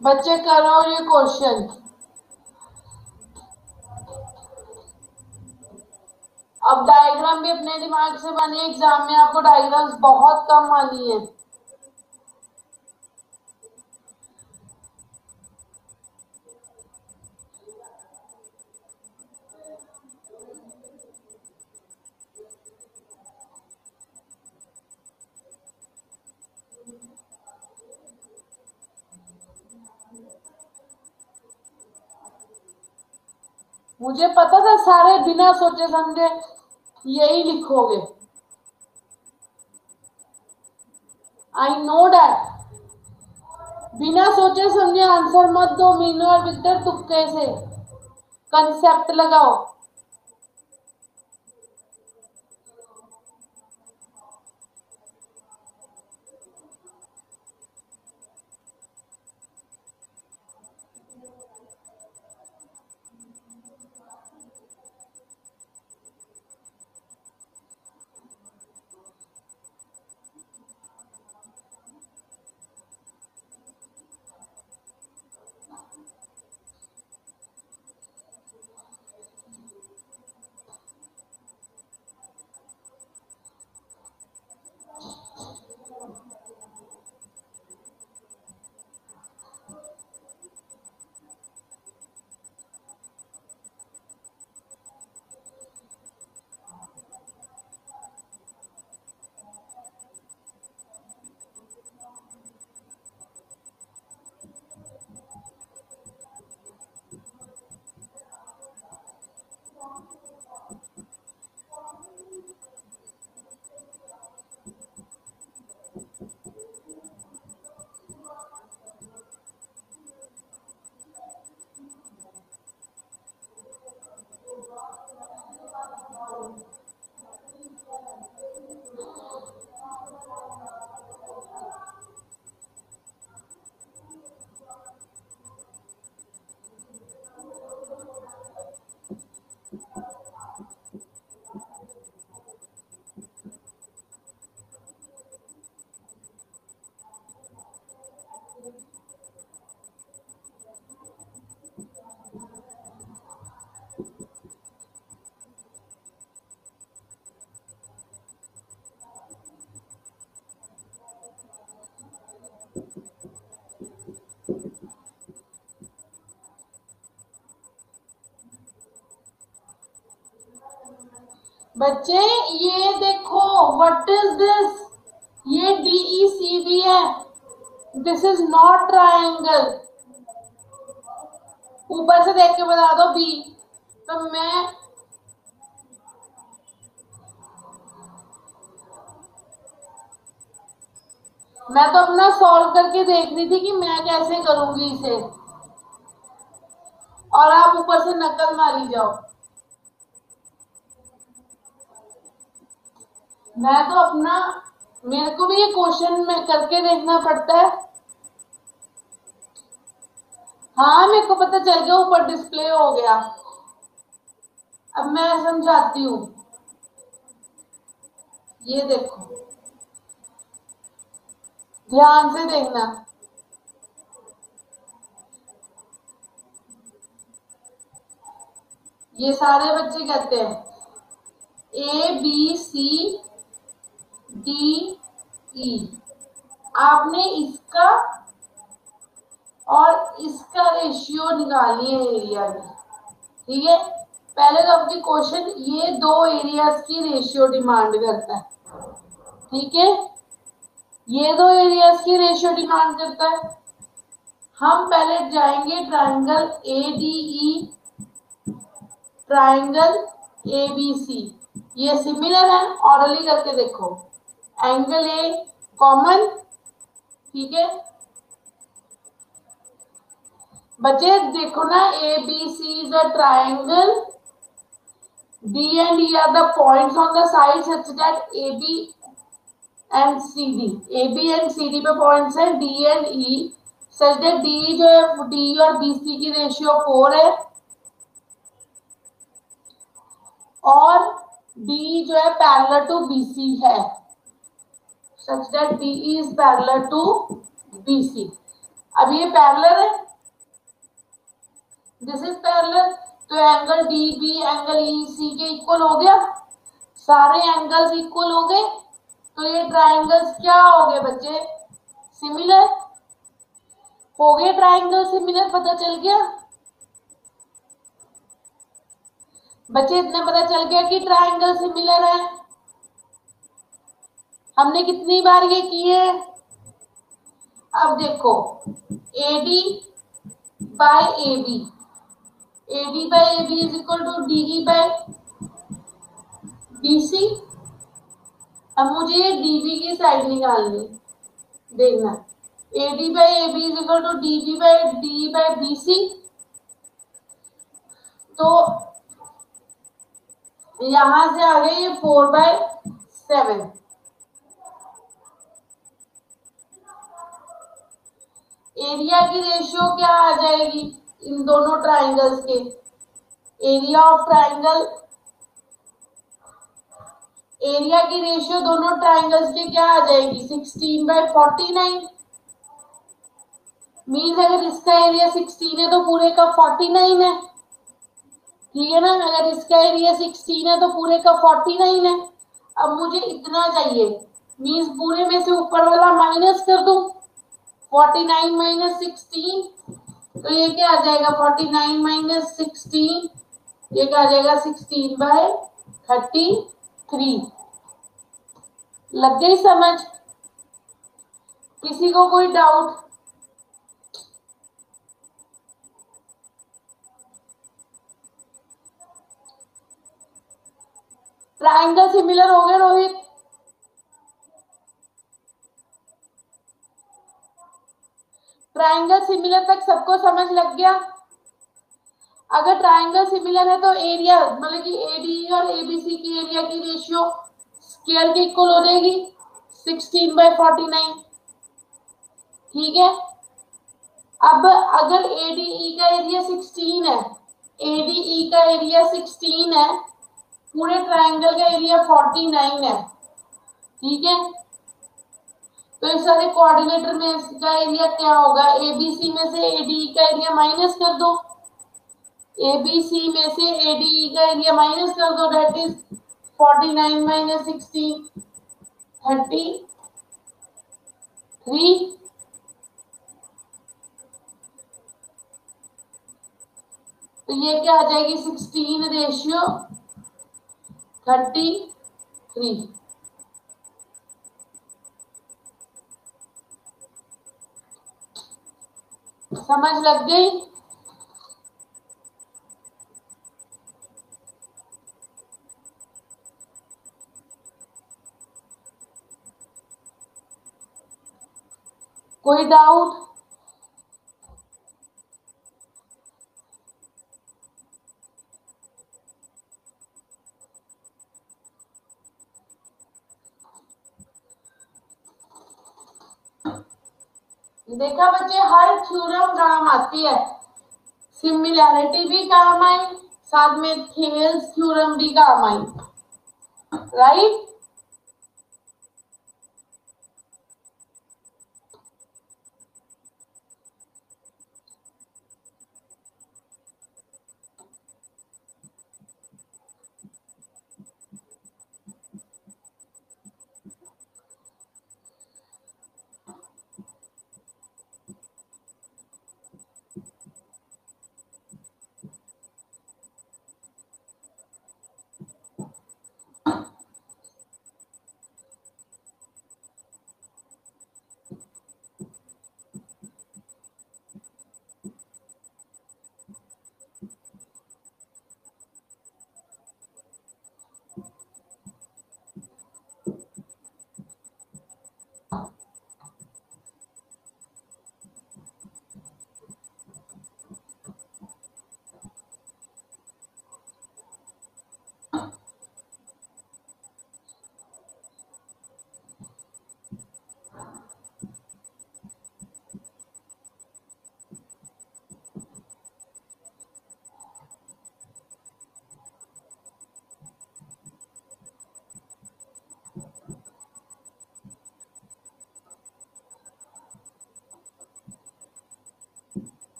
बच्चे करो ये क्वेश्चन। अब डायग्राम भी अपने दिमाग से बने, एग्जाम में आपको डायग्राम्स बहुत कम आनी है। मुझे पता था सारे बिना सोचे समझे यही लिखोगे। I know that. बिना सोचे समझे आंसर मत दो मीनू और विक्टर, तुक्के से कंसेप्ट लगाओ। बच्चे ये देखो, व्हाट इज दिस, ये DECB है, दिस इज नॉट ट्राइंगल। ऊपर से देख के बता दो बी। तो मैं तो अपना सॉल्व करके देख रही थी कि मैं कैसे करूंगी इसे, और आप ऊपर से नकल मारी जाओ। मैं तो अपना, मेरे को भी ये क्वेश्चन में करके देखना पड़ता है। हाँ मेरे को पता चल गया, ऊपर डिस्प्ले हो गया। अब मैं समझाती हूँ, ये देखो, ध्यान से देखना। ये सारे बच्चे कहते हैं ABCDE, आपने इसका और इसका रेशियो निकालिए एरिया में। ठीक है, पहले तो आपकी क्वेश्चन ये दो एरियाज की रेशियो डिमांड करता है। ठीक है, ये दो एरियाज की रेशियो डिमांड करता है। हम पहले जाएंगे ट्राइंगल ADE, ट्राइंगल ABC, ये सिमिलर है, ऑरली करके देखो। एंगल ए कॉमन, ठीक है बच्चे, देखो ना, ABC is a triangle, D and E are the points on the side such that AB and CD, AB and CD पे पॉइंट्स है, D and E such that D जो है, D और BC की रेशियो 4 है, और D जो है पैरेलल टू BC है, such that DE is parallel to BC। अब ये पैरेलल है, दिस इज पैरेलल, तो एंगल DB एंगल EC के इक्वल हो गया, सारे एंगल्स इक्वल हो गए, तो ये ट्राइंगल्स क्या हो गए बच्चे, सिमिलर हो गए। ट्राइंगल सिमिलर पता चल गया बच्चे, इतना पता चल गया कि ट्राइंगल सिमिलर है। हमने कितनी बार ये किए। अब देखो AD by AB, AD by AB is equal to DE by BC। अब मुझे ये DB की साइड निकालनी, देखना, AD by AB is equal to DB by DE by BC। तो यहां से आ गए ये 4/7। एरिया की रेशियो क्या आ जाएगी इन दोनों ट्राइंगल्स के, एरिया ऑफ ट्राइंगल, एरिया की रेशियो दोनों ट्राइंगल्स के क्या आ जाएगी, 16/49। मीन्स अगर इसका एरिया 16 है तो पूरे का 49 है, ठीक है ना। अगर इसका एरिया 16 है तो पूरे का 49 है। अब मुझे इतना चाहिए, मीन्स पूरे में से ऊपर वाला माइनस कर दूं, 49 माइनस 16, तो ये क्या आ जाएगा, 49 माइनस 16, ये क्या आ जाएगा, 16/33। लग गई समझ, किसी को कोई डाउट। ट्राइंगल सिमिलर हो गए रोहित, ट्राइंगल सिमिलर तक सबको समझ लग गया। अगर ट्राइंगल सिमिलर है तो एरिया, मतलब कि ADE और ABC की एरिया की रेशियो स्क्वायर के इक्वल हो जाएगी, 16/49। ठीक है, अब अगर ADE का एरिया 16 है, ADE का एरिया 16 है, पूरे ट्राइंगल का एरिया 49 है, ठीक है, तो इस सारे कोऑर्डिनेटर में इसका एरिया क्या होगा, ABC में से ADE का एरिया माइनस कर दो, ABC में से ADE का एरिया माइनस कर दो, दैट इज 49 माइनस 16, 33। तो ये क्या आ जाएगी, 16/33। 33। समझ लग गई? कोई डाउट? देखा बच्चे, हर थ्योरम काम आती है। सिमिलैरिटी भी काम आई, साथ में थेल्स थ्योरम भी काम आई, राइट?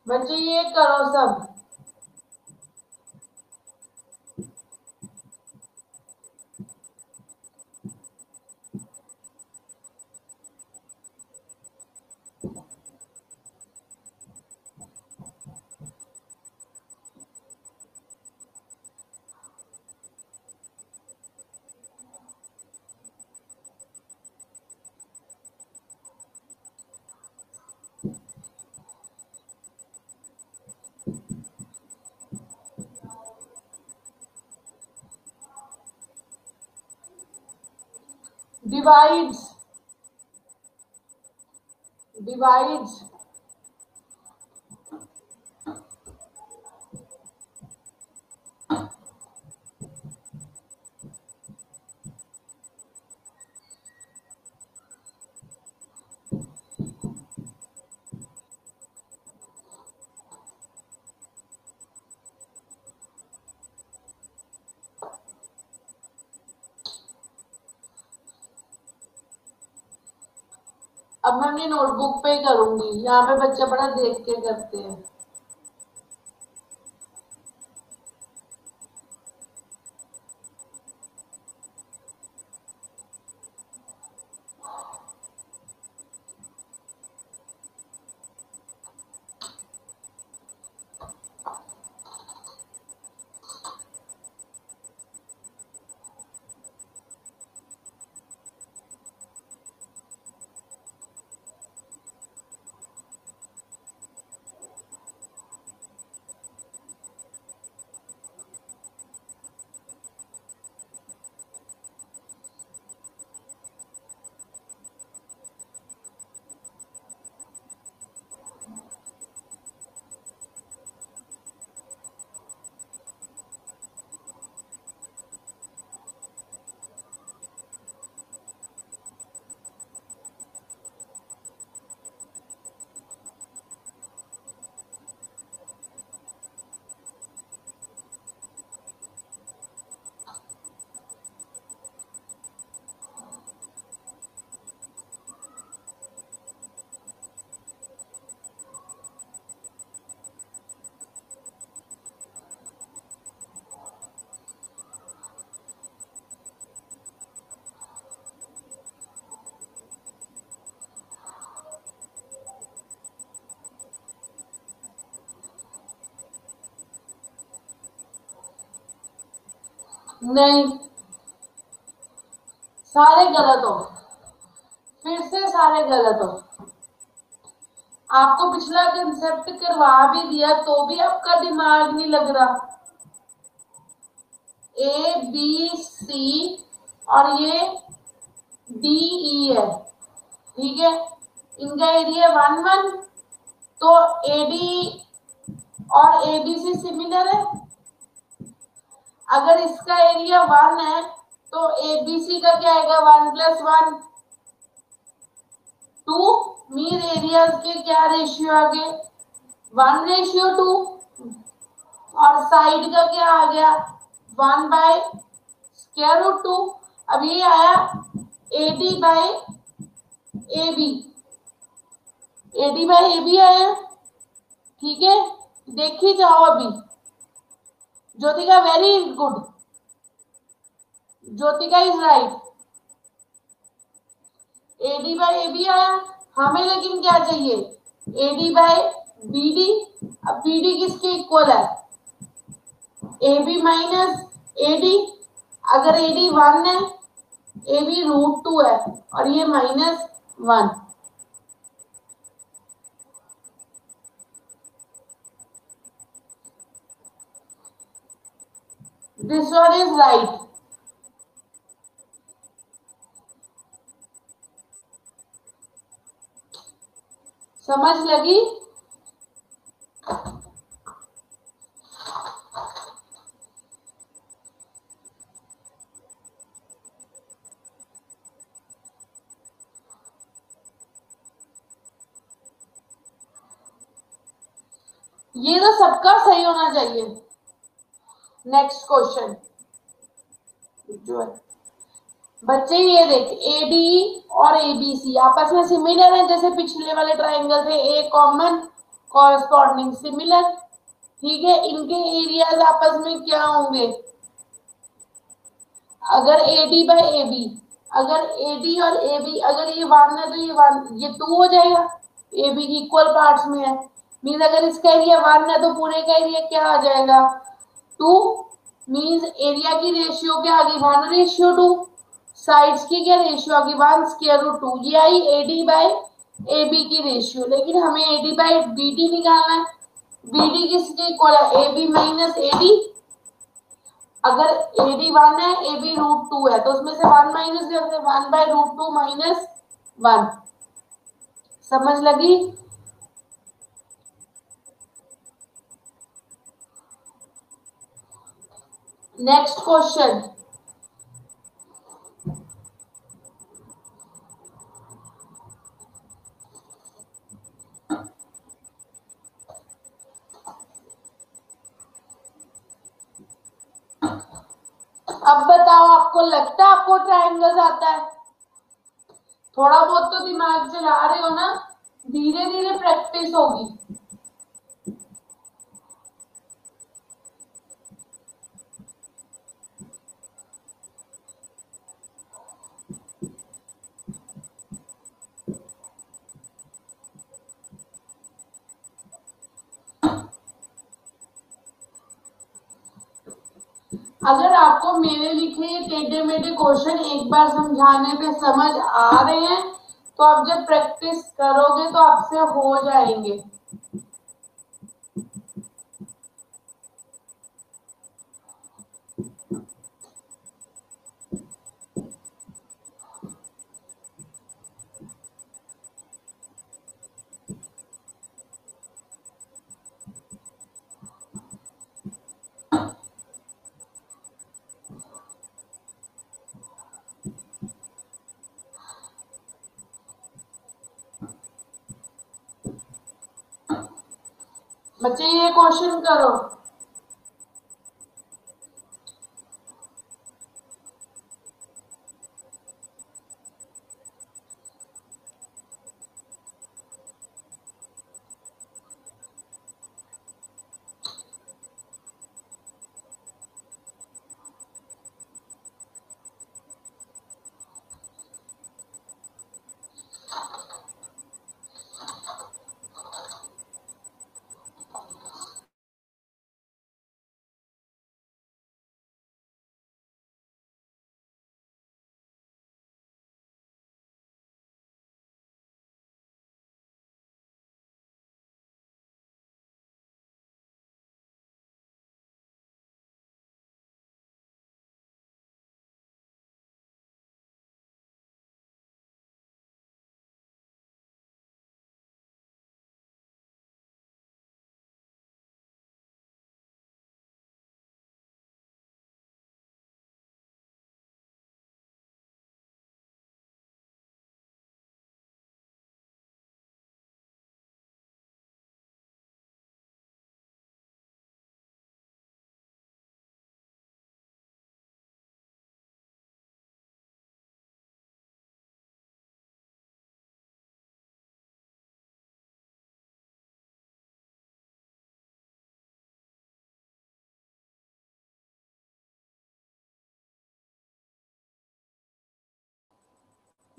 बच्चे ये करो सब। डिवाइड्स, डिवाइड्स, अब मैं अपनी नोटबुक पे ही करूंगी, यहाँ पे बच्चे बड़ा देख के करते हैं। नहीं, सारे गलत हो, फिर से सारे गलत हो। आपको पिछला कंसेप्ट करवा भी दिया तो भी आपका दिमाग नहीं लग रहा। ए बी सी और ये डी ई है, ठीक है, इनका एरिया 1 1, तो एडी और एबीसी सिमिलर है। अगर इसका एरिया 1 है तो एबीसी का क्या आएगा, 1 + 1 2। मीन एरियाज के क्या रेशियो आ गए, 1:2। और साइड का क्या आ गया, 1/√2। अब ये आया AD/AB, AD/AB आया, ठीक है। देखी जाओ अभी, Jyotika very good, Jyotika is right, AD/AB आया। हमें लेकिन क्या चाहिए, AD/BD। अब BD किसके इक्वल है, AB - AD। अगर AD 1 है, AB √2 है और ये -1। This one is right. समझ लगी। ये तो सबका सही होना चाहिए। नेक्स्ट क्वेश्चन जो है, बच्चे ये देख, एडी और एबीसी आपस में सिमिलर है, जैसे पिछले वाले ट्राइंगल थे, ए कॉमन कॉरस्पॉन्डिंग सिमिलर, ठीक है। इनके एरियाज आपस में क्या होंगे, अगर AD/AB, अगर AD और AB अगर ये 1 है तो ये 1, ये 2 हो जाएगा, AB इक्वल पार्ट्स में है। मीन अगर इसका एरिया 1 है तो पूरे का एरिया क्या आ जाएगा, 2। मीन्स एरिया की रेशियो क्या आ गई, 1:2। साइड्स की क्या रेशियो आ गई, 1√2। ये आई AD/AB की रेशियो। लेकिन हमें AD/BD निकालना है। BD किसके इक्वल है, AB - AD। अगर AD 1 है, AB √2 है, तो उसमें से 1 माइनस करते, 1/√2 - 1। समझ लगी। नेक्स्ट क्वेश्चन, अब बताओ, आपको लगता है आपको ट्रायंगल्स आता है, थोड़ा बहुत तो दिमाग चला रहे हो ना, धीरे धीरे प्रैक्टिस होगी। अगर आपको मेरे लिखे ये टेढ़े मेढ़े क्वेश्चन एक बार समझाने पे समझ आ रहे हैं तो आप जब प्रैक्टिस करोगे तो आपसे हो जाएंगे। बच्चे ये क्वेश्चन करो।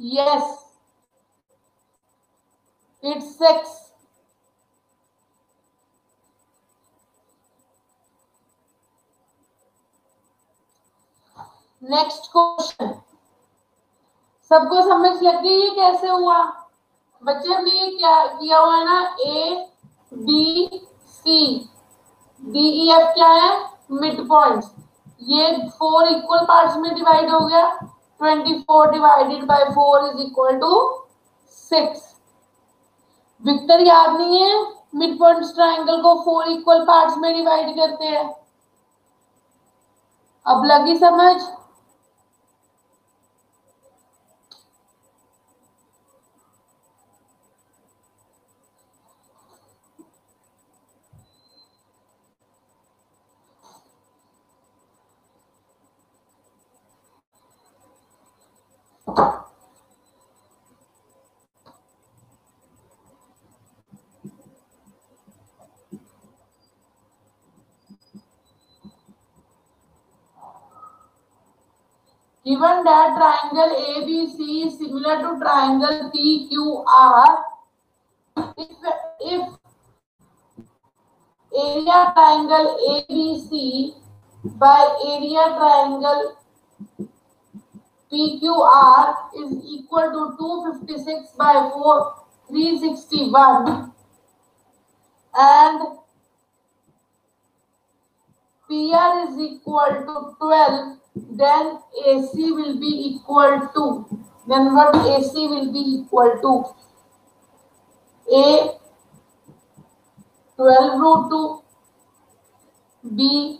Yes, it's 6. नेक्स्ट क्वेश्चन, सबको समझ लग गई ये कैसे हुआ? बच्चे हमने ये क्या किया हुआ है ना, A B C D E F क्या है, मिड पॉइंट। ये 4 इक्वल पार्ट्स में डिवाइड हो गया, 24 divided by 4 is equal to 6। Victor याद नहीं है, मिड पॉइंट ट्राइंगल को 4 इक्वल पार्ट्स में डिवाइड करते हैं। अब लगी समझ? Given that triangle ABC is similar to triangle PQR, if area triangle ABC by area triangle PQR is equal to 256 by 4, 361, and PR is equal to 12, then AC will be equal to, then what AC will be equal to? A 12 root 2, B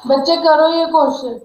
बच्चे करो ये question.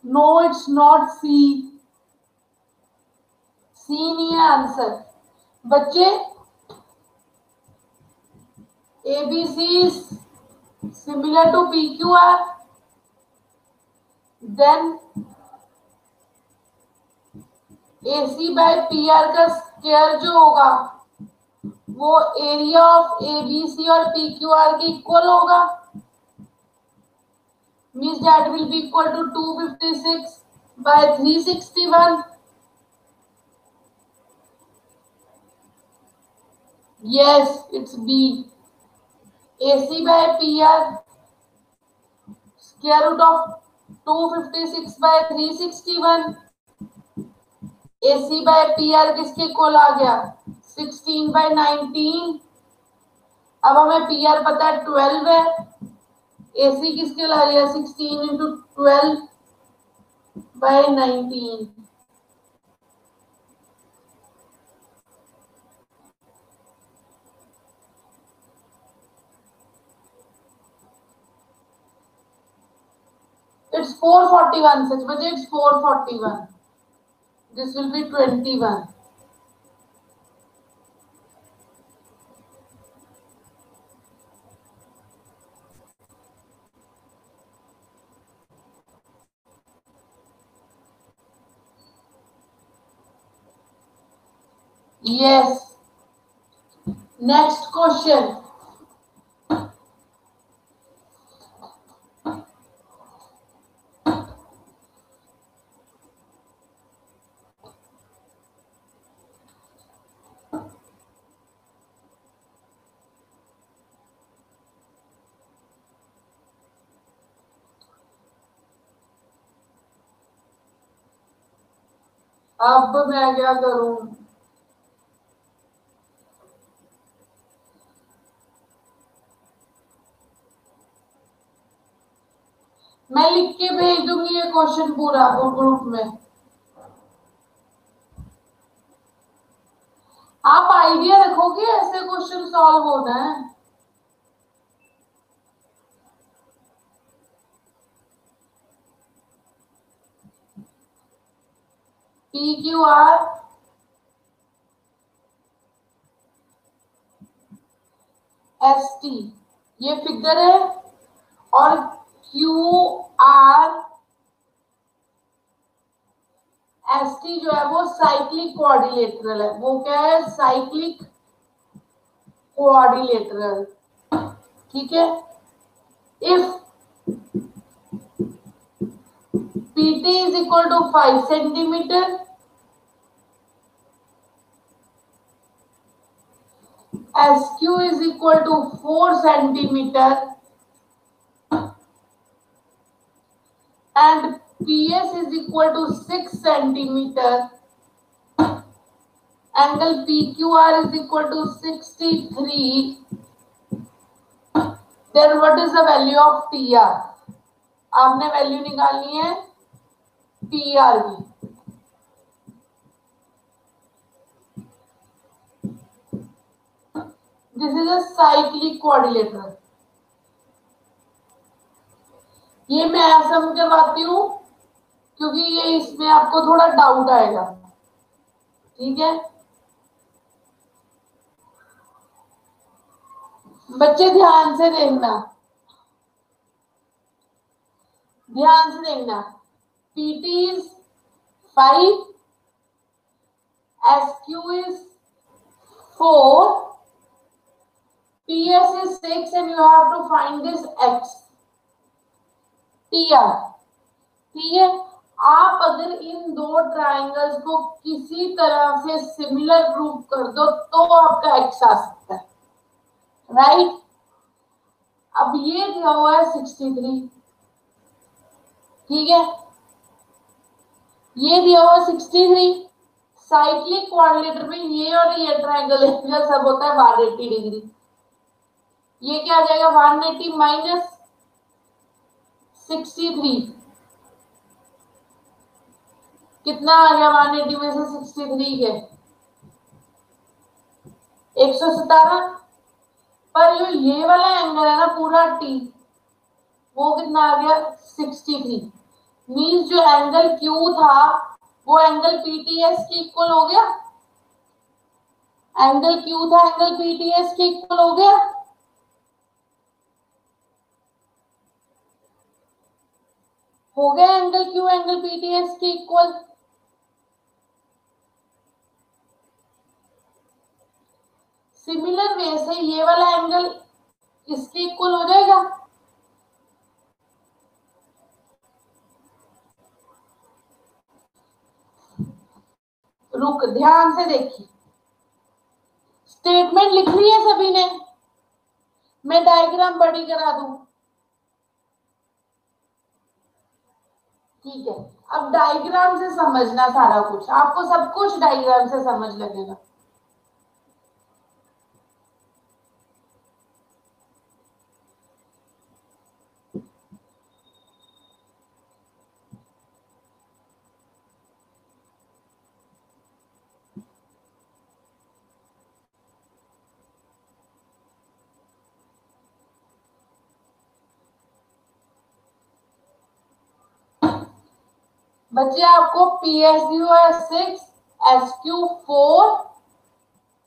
No, it's not C. C नहीं है आंसर। बच्चे ABC is similar to PQR, then AC by PR का स्क्वायर जो होगा वो area of A B C और पी क्यू आर के इक्वल होगा, means that will be equal to 256 by 361. Yes, it's B. AC by PR, square root of 256 by 361. AC by PR किसके इक्वल आ गया? 16 by 19. अब हमें PR पता है 12 है, AC किसके ला रही है? 16 into 12 by 19. It's 441. सच बचे, it's 441. This will be 21. Yes. Next question. अब मैं क्या करूं? मैं लिख के भेज दूंगी ये क्वेश्चन पूरा ग्रुप में. आप आइडिया रखोगे ऐसे क्वेश्चन सॉल्व होना है. P Q R S T ये फिगर है, और क्यू आर एस टी जो है वो साइक्लिक कोऑर्डिनेटरल है. वो क्या है? साइक्लिक कोऑर्डिनेटरल. ठीक है. If PT is equal to 5 centimeter, SQ is equal to 4 centimeter, and PS is equal to 6 centimeter, angle PQR is equal to 63, then what is the value of PR? आपने वैल्यू निकालनी है PR की. This is a cyclic coordinator. ये मैं सम करवाती हूँ क्योंकि ये इसमें आपको थोड़ा डाउट आएगा. ठीक है बच्चे, ध्यान से देखना, ध्यान से देखना. PT is 5, SQ is 4, PS is 6, and you have to find this X. PR. ठीक है. आप अगर इन दो ट्राइंगल्स को किसी तरह से सिमिलर प्रूव कर दो तो आपका X आ सकता है. राइट. अब ये दिया हुआ है 63. ठीक है. ये दिया हुआ 63. साइक्लिक कोऑर्डिनेटर में ये और ये ट्राइंगल एंगल सब होता है 180 डिग्री. ये क्या आ जाएगा? 180 माइनस 63. कितना आ गया 180 में से 63 के? 117. पर जो ये वाला एंगल है ना पूरा T, वो कितना आ गया? 63. मीन्स जो एंगल Q था वो एंगल PTS के इक्वल हो गया. एंगल Q था एंगल PTS के इक्वल हो गया. हो गया एंगल Q एंगल PTS के इक्वल. सिमिलर वे से ये वाला एंगल इसके इक्वल हो जाएगा। रुक ध्यान से देखिए, स्टेटमेंट लिख ली है सभी ने? मैं डायग्राम बड़ी करा दूं? ठीक है, अब डायग्राम से समझना सारा कुछ, आपको सब कुछ डायग्राम से समझ लगेगा। बच्चे आपको PSU है 6, SQ 4,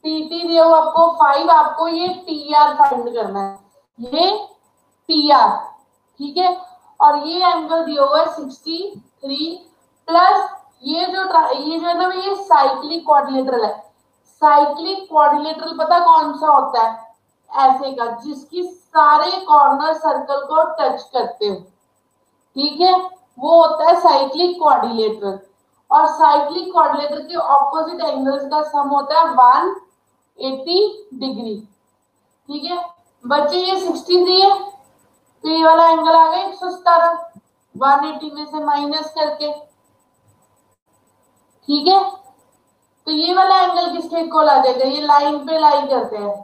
PT दिया हुआ आपको 5, आपको ये TR फाइंड करना है, ये TR, ठीक है। और ये एंगल दिया हुआ है 63 प्लस ये जो है ना, ये साइक्लिक क्वाड्रिलेटरल है। साइक्लिक क्वाड्रिलेटरल पता कौन सा होता है? ऐसे का, जिसकी सारे कॉर्नर सर्कल को टच करते हो, ठीक है, वो होता है साइक्लिक क्वाड्रिलेटरल। और साइक्लिक क्वाड्रिलेटरल के ऑपोजिट एंगल्स का सम होता है 180 डिग्री, ठीक है। बच्चे ये 63 है, तो ये वाला एंगल आ गया 117, 180 में से माइनस करके, ठीक है। तो ये वाला एंगल किसके इक्वल आ जाएगा? ये लाइन पे लाई करते हैं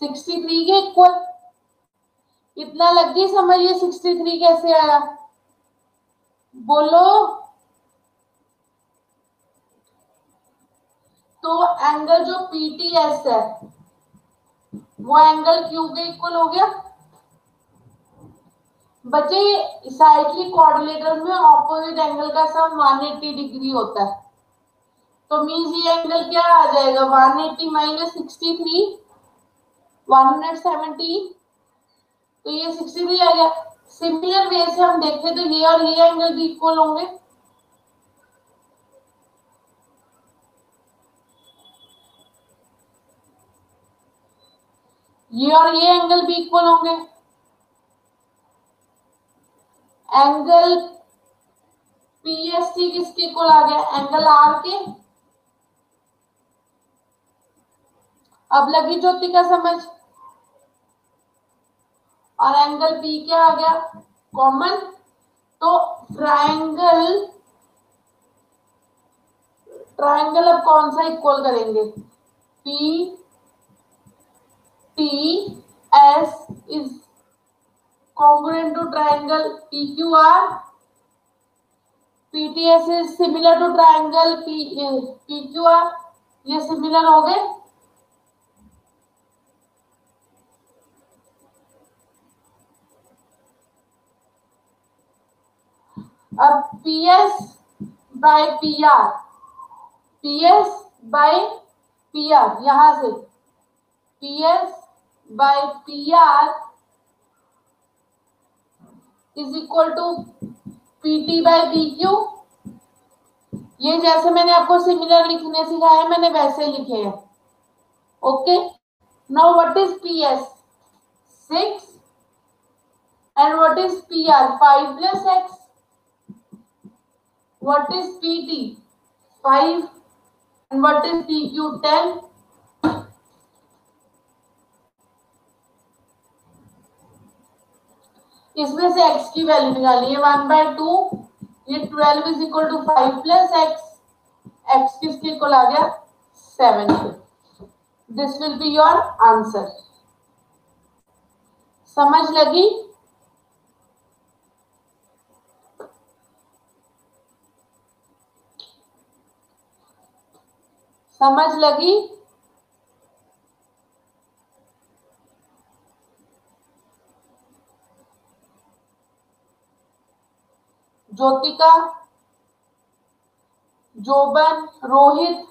63 के इक्वल। इतना लग गई समझ, ये 63 कैसे आया? बोलो। तो एंगल जो PTS है वो एंगल Q के इक्वल हो गया। बच्चे साइक्लिक क्वाड्रिलेटरल में ऑपोजिट एंगल का सम 180 डिग्री होता है, तो मीन्स ये एंगल क्या आ जाएगा? 180 माइनस 63, 170, तो ये 63 आ गया। सिमिलर वे से हम देखें तो ये और ये एंगल भी इक्वल होंगे। ये और ये एंगल भी इक्वल होंगे। एंगल PST किसके इक्वल आ गया? एंगल R के। अब लगी ज्योति का समझ। और एंगल P क्या आ गया? कॉमन। तो ट्रायंगल अब कौन सा इक्वल करेंगे? P T S is congruent to triangle PQR. PTS is similar to triangle PQR. ये सिमिलर हो गए। अब PS by PR, PS by PR, यहां से PS by PR is equal to PT by PQ। ये जैसे मैंने आपको सिमिलर लिखने सिखाया है, मैंने वैसे लिखे हैं। Okay, now what is PS? 6 and what is PR? 5 plus X. What is PT? 5 and what is PQ? 10. इसमें से x की वैल्यू निकालिए, 1/2, ये 12 is equal to 5 plus x किसके इक्वल आ गया? 7। This will be your answer. समझ लगी? समझ लगी? ज्योतिका, जोबन, रोहित,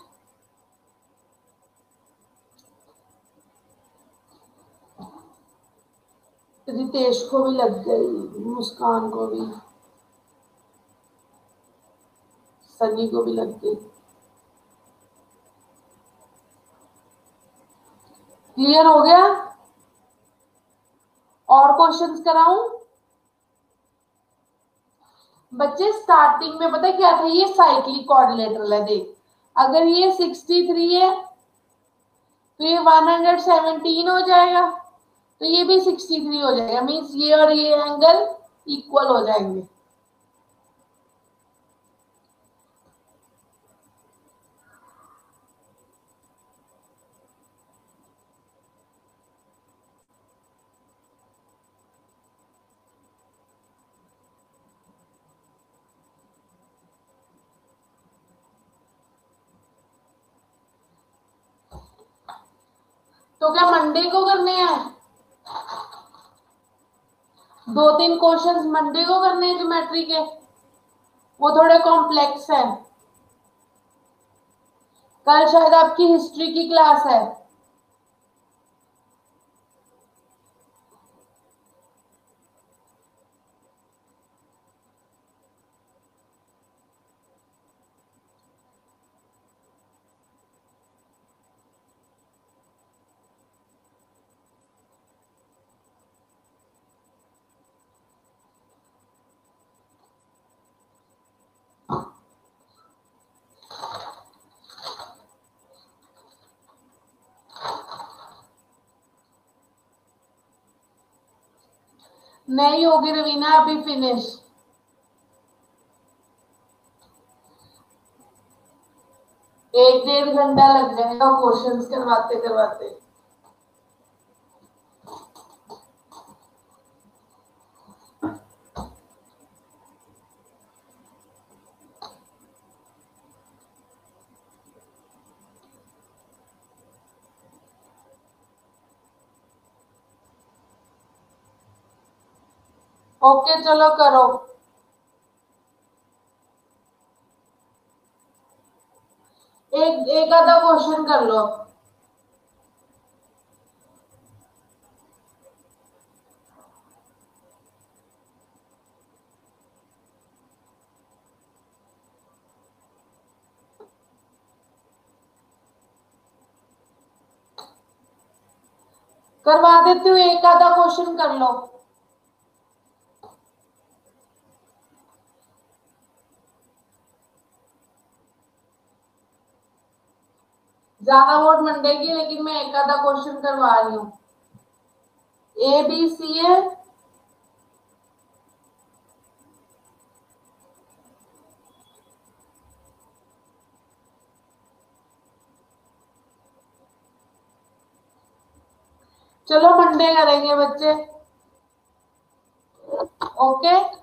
रितेश को भी लग गई, मुस्कान को भी, सनी को भी लग गई। क्लियर हो गया? और क्वेश्चंस कराऊं? बच्चे स्टार्टिंग में पता क्या था, ये साइक्लिक क्वाड्रिलेटरल है। देख, अगर ये 63 है तो ये 117 हो जाएगा, तो ये भी 63 हो जाएगा। मीन्स ये और ये एंगल इक्वल हो जाएंगे। तो क्या मंडे को करने हैं? 2-3 क्वेश्चंस मंडे को करने हैं ज्योमेट्री के, वो थोड़े कॉम्प्लेक्स है। कल शायद आपकी हिस्ट्री की क्लास है। नहीं होगी रवीना अभी फिनिश। एक 1.5 घंटा लग जाएगा क्वेश्चंस करवाते करवाते। ओके चलो करो। एक आधा क्वेश्चन कर लो। करवा देती हूँ, एक आधा क्वेश्चन कर लो। ज्यादा वोट मंडे की, लेकिन मैं एक आधा क्वेश्चन करवा रही हूँ। ए बी सी है, चलो मंडे करेंगे बच्चे। ओके।